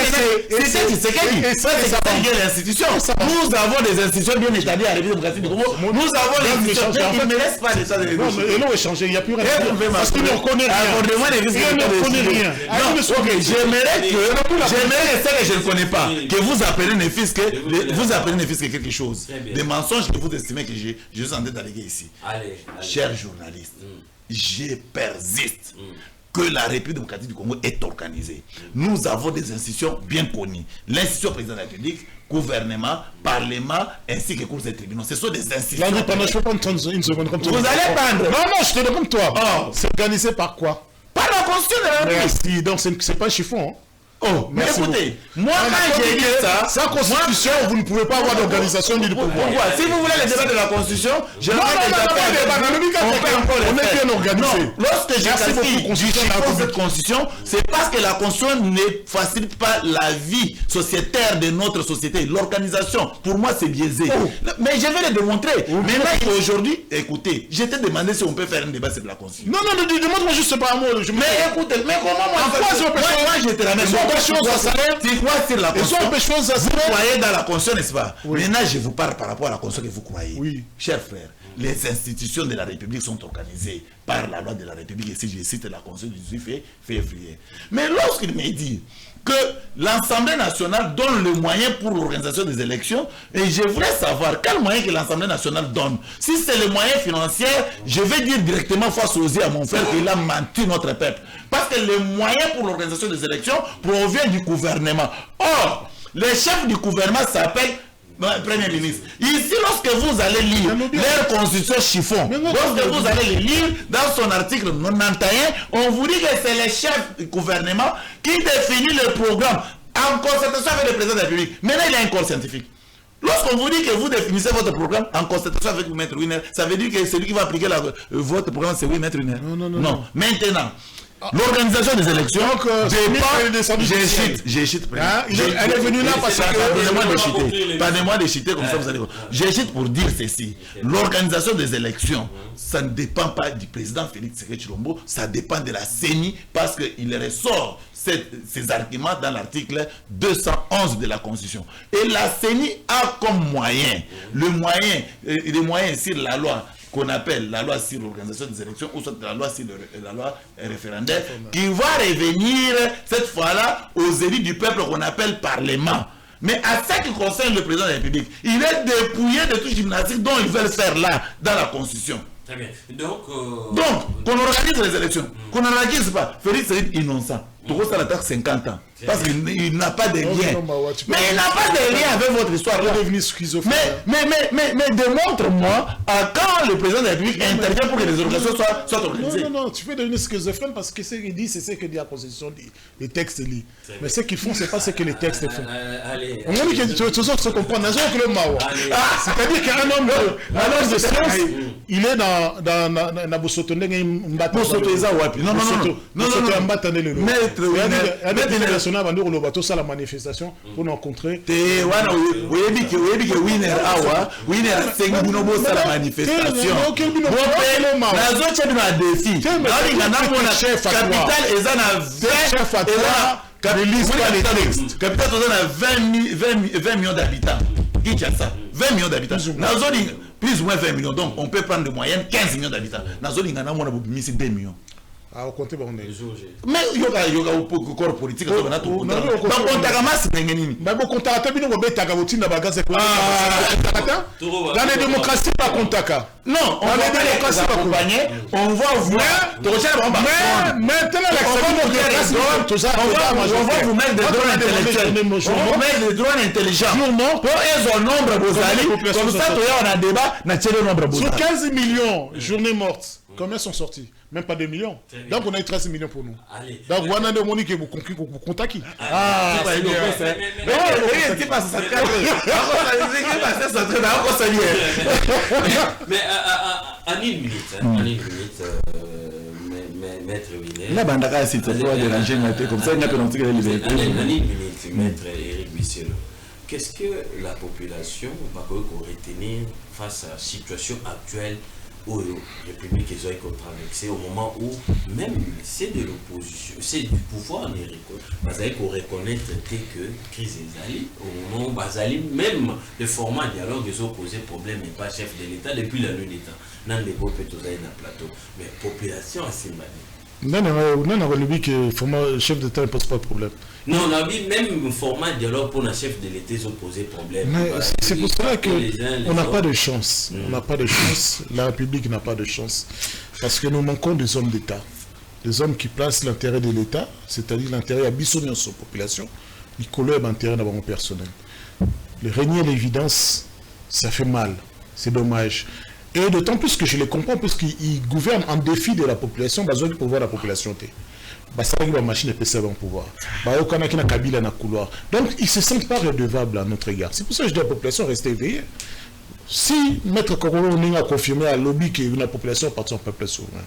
c'est ce qu'elle dit. C'est l'institution. Nous avons des institutions bien établies à la République démocratique du Congo. Nous avons des institutions. Il ne laisse pas l'État de l'état. Non, mais l'eau est changée, il n'y a plus rien. Parce qu'il ne reconnaît rien. Il ne reconnaît rien. J'aimerais que je ne connais pas, que vous apprenez ne fût-ce que quelque chose. Des mensonges que vous estimez que je suis en train d'alléguer ici. Chers journalistes, je persiste que la République démocratique du Congo est organisée. Nous avons des institutions bien connues. L'institution président de la République, gouvernement, parlement, ainsi que cours et tribunaux. Ce sont des institutions. Je peux prendre une seconde comme toi. Vous allez prendre. Non, je te demande comme toi. Oh. C'est organisé par quoi? Par la Constitution de la République. Merci. Donc c'est pas un chiffon. Hein? Oh, mais écoutez, moi quand j'ai dit ça, sans constitution, vous ne pouvez pas avoir d'organisation ni de pouvoir. Pourquoi? Si vous voulez les débats de la constitution, je vais on est bien organisé. Lorsque j'ai cette constitution, c'est parce que la constitution ne facilite pas la vie sociétaire de notre société. L'organisation, pour moi, c'est biaisé. Mais je vais le démontrer. Maintenant, aujourd'hui, écoutez, je t'ai demandé si on peut faire un débat sur la constitution. Non, demande-moi juste par un mot. Mais écoutez, mais comment moi je te la mets. Vous croyez dans la Constitution, n'est-ce pas? Oui. Maintenant, je vous parle par rapport à la Constitution que vous croyez. Oui. Chers frères, les institutions de la République sont organisées par la loi de la République. Et si je cite la Constitution du 18 février. Mais lorsqu'il me dit que l'Assemblée nationale donne le moyen pour l'organisation des élections, et je voudrais savoir quel moyen que l'Assemblée nationale donne. Si c'est le moyen financier, je vais dire directement face aux yeux à mon frère qu'il a menti notre peuple. Parce que le moyen pour l'organisation des élections provient du gouvernement. Or, le chef du gouvernement s'appelle Premier ministre. Ici, lorsque vous allez lire leur constitution chiffon, lorsque vous allez le lire dans son article 91, on vous dit que c'est le chef du gouvernement qui définit le programme en concertation avec le président de la République. Maintenant, il y a un corps scientifique. Lorsqu'on vous dit que vous définissez votre programme en concertation avec Maître Wiener, ça veut dire que celui qui va appliquer votre programme, c'est Maître Wiener. Non. Maintenant, l'organisation des élections j'ai chité. Elle est venue là parce que... Pardonnez-moi de chiter comme ça, vous allez voir. J'ai chité pour dire ceci. L'organisation des élections, ça ne dépend pas du président Félix Tshisekedi Tshilombo, ça dépend de la CENI parce qu'il ressort ces arguments dans l'article 211 de la Constitution. Et la CENI a comme moyen, le moyen sur la loi qu'on appelle la loi sur l'organisation des élections ou soit la loi sur la loi référendaire, qui va revenir cette fois-là aux élus du peuple qu'on appelle Parlement. Mais à ce qui concerne le président de la République, il est dépouillé de tout gymnastique dont ils veulent faire là, dans la Constitution. Très bien. Donc, qu'on organise les élections, qu'on n'organise pas. Félix est innocent. Tout ça l'attaque 50 ans. Parce qu'il n'a pas de lien. Mais il n'a pas de lien avec votre histoire. Il est devenu schizophrène. Mais démontre-moi quand le président de la République intervient pour que les organisations soient organisées. Non, tu peux devenir schizophrène parce que ce qu'il dit, c'est ce que dit la Constitution, les textes lits. Mais ce qu'ils font, c'est pas ce que les textes font. Allez. On dit que tu se comprends. C'est-à-dire qu'un homme de science, il est dans Bosoto. Non. International va nous bateau ça la manifestation pour nous rencontrer. Winner Sengunobo ça la manifestation. Capital a 20 millions d'habitants. Qui a ça? 20 millions d'habitants. Plus ou moins 20 millions. Donc on peut prendre de moyenne 15 millions d'habitants. Nazolingana on a 2 millions. Ah, au compte, bon, mais il y a corps politique. Mais dans les démocraties, pas contaka. Non, on va les accompagner. On va vous mettre. On va vous mettre des droits intellectuels. On va vous mettre des droits intelligents. Pour un nombre de comme ça, on a un débat. Sur 15 millions, journées mortes, combien sont sortis? Même pas 2 millions. Donc on a eu 13 millions pour nous. Allez. Donc on a demandé que vous contactez. Ah, c'est bien. Mais en une minute, maître Winer. La bandara, c'est toi déranger comme ça, il n'a pas non plus en une minute, maître Éric Bisselo. Qu'est-ce que la population va retenir face à la situation actuelle où la République est contravexée au moment où même c'est de l'opposition, c'est du pouvoir américain, Bazali pour reconnaître que crise est au moment où Bazali, même le format dialogue des opposés problème n'est pas chef de l'État depuis la nuit d'État. Nan les beaux peut dans un plateau, mais population a Simbani. Non, le chef d'État ne pose pas de problème. Non, on a vu même un format de dialogue pour le chef de l'État opposé problème. C'est pour cela qu'on n'a pas de chance. On n'a pas de chance. La République n'a pas de chance. Parce que nous manquons des hommes d'État. Des hommes qui placent l'intérêt de l'État, c'est-à-dire l'intérêt à Bissonner sur la population, ils collèguent l'intérêt d'abord personnel. Le régner l'évidence, ça fait mal. C'est dommage. Et d'autant plus que je les comprends, puisqu'ils gouvernent en défi de la population, besoin de pouvoir la population. La machine est en pouvoir. Donc, ils ne se sentent pas redevables à notre égard. C'est pour ça que je dis à la population, restez éveillés. Si Maître Korolo a confirmé à lobby que la population appartient au peuple souverain,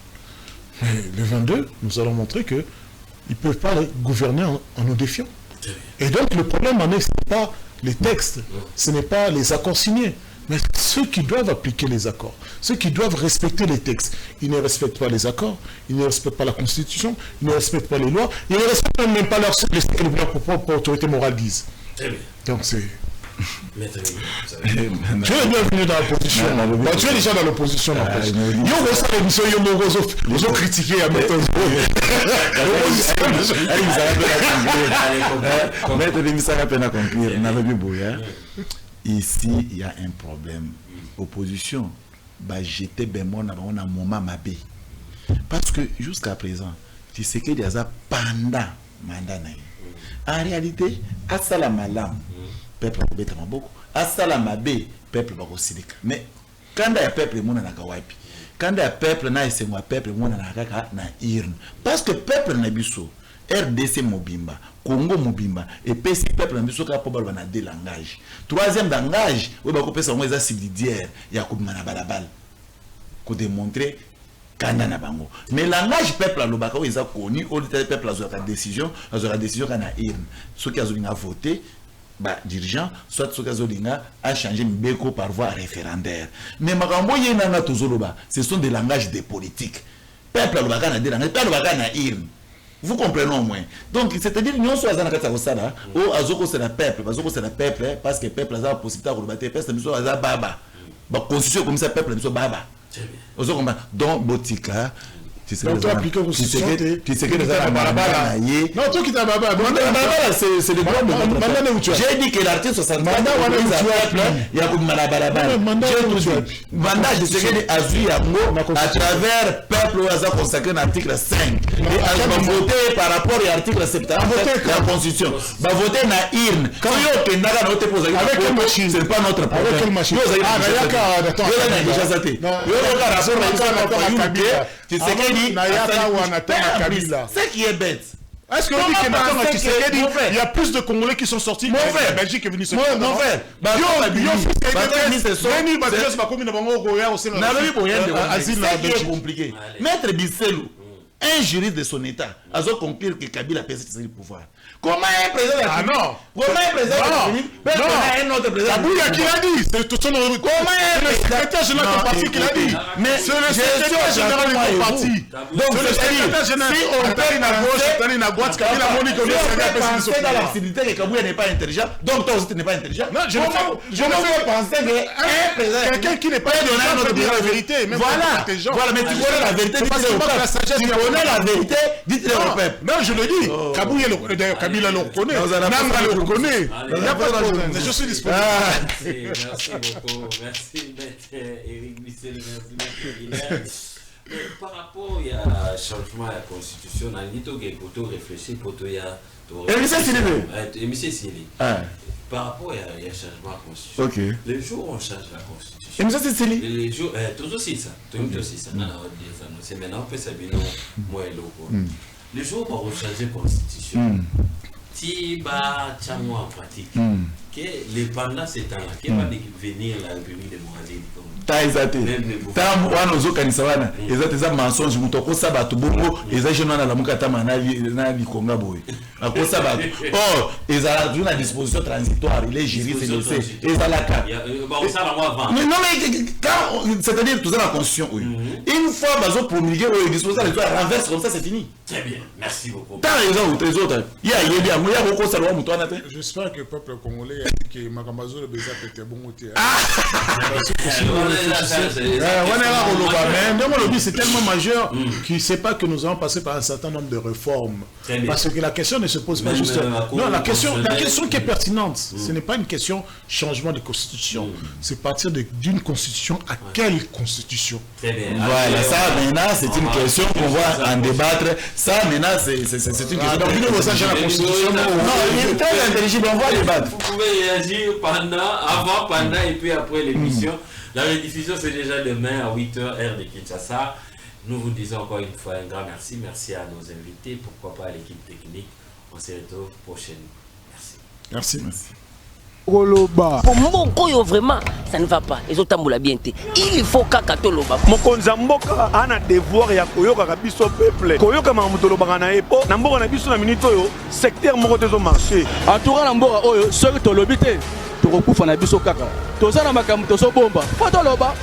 le 22, nous allons montrer qu'ils ne peuvent pas gouverner en nous défiant. Et donc, le problème en est, ce n'est pas les textes, ce n'est pas les accords signés. Mais ceux qui doivent appliquer les accords, ceux qui doivent respecter les textes, ils ne respectent pas les accords, ils ne respectent pas la Constitution, ils ne respectent pas les lois, ils ne respectent même pas leur propre autorité morale disent. Donc c'est... Tu es bienvenu dans l'opposition. Tu es déjà dans l'opposition. Ils ont critiqué à Maître Ici, il y a un problème. Opposition, j'étais bémon avant un moment mabé. Parce que jusqu'à présent, tu sais qu'il y a ça pendant mandat. En réalité, à ça malam, peuple va être beaucoup. À ça mabé, peuple va aussi. Mais quand il y a peuple, mon n'a kawapi. Quand il y a peuple, na ese moi peuple, mon n'a kaka na irne. Parce que peuple n'a biso. RDC Mobimba, Congo Mobimba, et puis si peuple n'a pas probablement deux langages. Troisième langage, où on peut savoir ça subsidiaire, il y a comme manabalabal, pour démontrer Kanda bango. Mais langage peuple à l'obaka où ils ont connu, au lieu de peuple à la décision qu'on a eu. Ceux qui ont voté, dirigeant, soit ceux qui ont changé Mbeko par voie référendaire. Mais makambo yenana tozoloba, ce sont des langages de politique. Peuple à l'obaka na deux langages, peuple à l'obaka na irne. Vous comprenez au moins. Donc, c'est-à-dire que nous sommes dans la ou Azoko c'est le peuple, parce que le peuple a la possibilité de rebattre, parce que nous sommes baba. La constitution comme ça, le peuple est baba. Ozo comprendre. Donc Botika tu sais Donc, tu appliques aux tu sais que les Barabara. Non, toi qui t'as Baba. C'est le droit de j'ai dit que l'article 64 il y a comme Barabara. Mandat de ce que Azui à travers peuple où a consacré l'article 5 et a voté par rapport à l'article 77 de la Constitution. Va voter na IRN. Quand il y a un vote pour avec quelle machine? C'est pas notre problème. Avec quelle machine? Tu sais ce qui est bête. Est-ce que il y a plus de Congolais qui sont sortis que la Belgique est venue se faire? Mon frère, c'est compliqué. Maître Bisselou, un juriste de son état, a conclu que Kabila peut céder le pouvoir. Comment un président de la République? Ah non. Comment un président de la République peut un autre président? Kabila qui l'a dit. C'est tout son. Comment un secrétaire général du parti qui l'a dit. Mais c'est le secrétaire général du parti. Donc le secrétaire général. Si on paye à gauche, on à droite, Kabila Moni comme penser dans la possibilité que Kabila n'est pas intelligent. Donc toi aussi tu n'es pas intelligent. Non, je ne fais penser qu'un président, quelqu'un qui n'est pas intelligent peut dire la vérité. Voilà. Voilà, mais tu connais la vérité. Tu connais la vérité. Dites-le au peuple. Non, je le dis. Kabila le reconnaît. Nanga le reconnaît. Il n'y a pas de problème. Je suis disponible. Merci beaucoup. Merci, Maître Éric Bissel. Merci, par rapport à changement à la Constitution, on a dit que réfléchir pour il y a. Par rapport à changement à la Constitution, les jours où on change la Constitution, les jours, tout aussi ça, c'est maintenant on peut s'habiller moins lourd. Les jours où on change la Constitution, si bah tiens moi en pratique, que les pendant ces temps-là, qui va devenir la République démocratique comme mensonge mutoko sabatu bongo eza jeune na lamuka tama na bikonga boy akosa ba oh ezala une disposition transitoire il est géré c'est laissé ezala ka non mais c'est-à-dire tout ça la constitution une fois bazo promulguer ou disposition transitoire renverse comme ça c'est fini. Très bien, merci beaucoup. Les autres il y a bien moi ya ko salwa muto na te. J'espère que le peuple congolais a dit que Makamazo le Bézat était bon au théâtre. C'est tellement majeur qu'il ne sait pas que nous allons passer par un certain nombre de réformes. Parce que la question ne se pose pas juste. Non, la question qui est pertinente, ce n'est pas une question changement de constitution. C'est partir d'une constitution à quelle constitution? Voilà, ça maintenant c'est une question qu'on va en débattre. Ça maintenant c'est une question. Donc il faut changer la constitution. Non, il est très intelligible, on va débattre. Vous pouvez réagir avant, pendant et puis après l'émission. La rediffusion, c'est déjà demain à 8h, heure de Kinshasa. Nous vous disons encore une fois un grand merci. Merci à nos invités, pourquoi pas à l'équipe technique. On se retrouve prochainement. Merci. Pour Moko, vraiment, ça ne va pas. Les autres bien. Il faut qu'Akatoloba. Mokonza Mboka a un devoir ya koyoka kabiso peuple. Koyoka mamutoloba na epo. Namboka na biso na minute oyo secteur moko tezo marché. Atura na mboka oyo soki tolobite tokokufa na biso kaka. Tozana makambo tozo bomba. Fotoloba.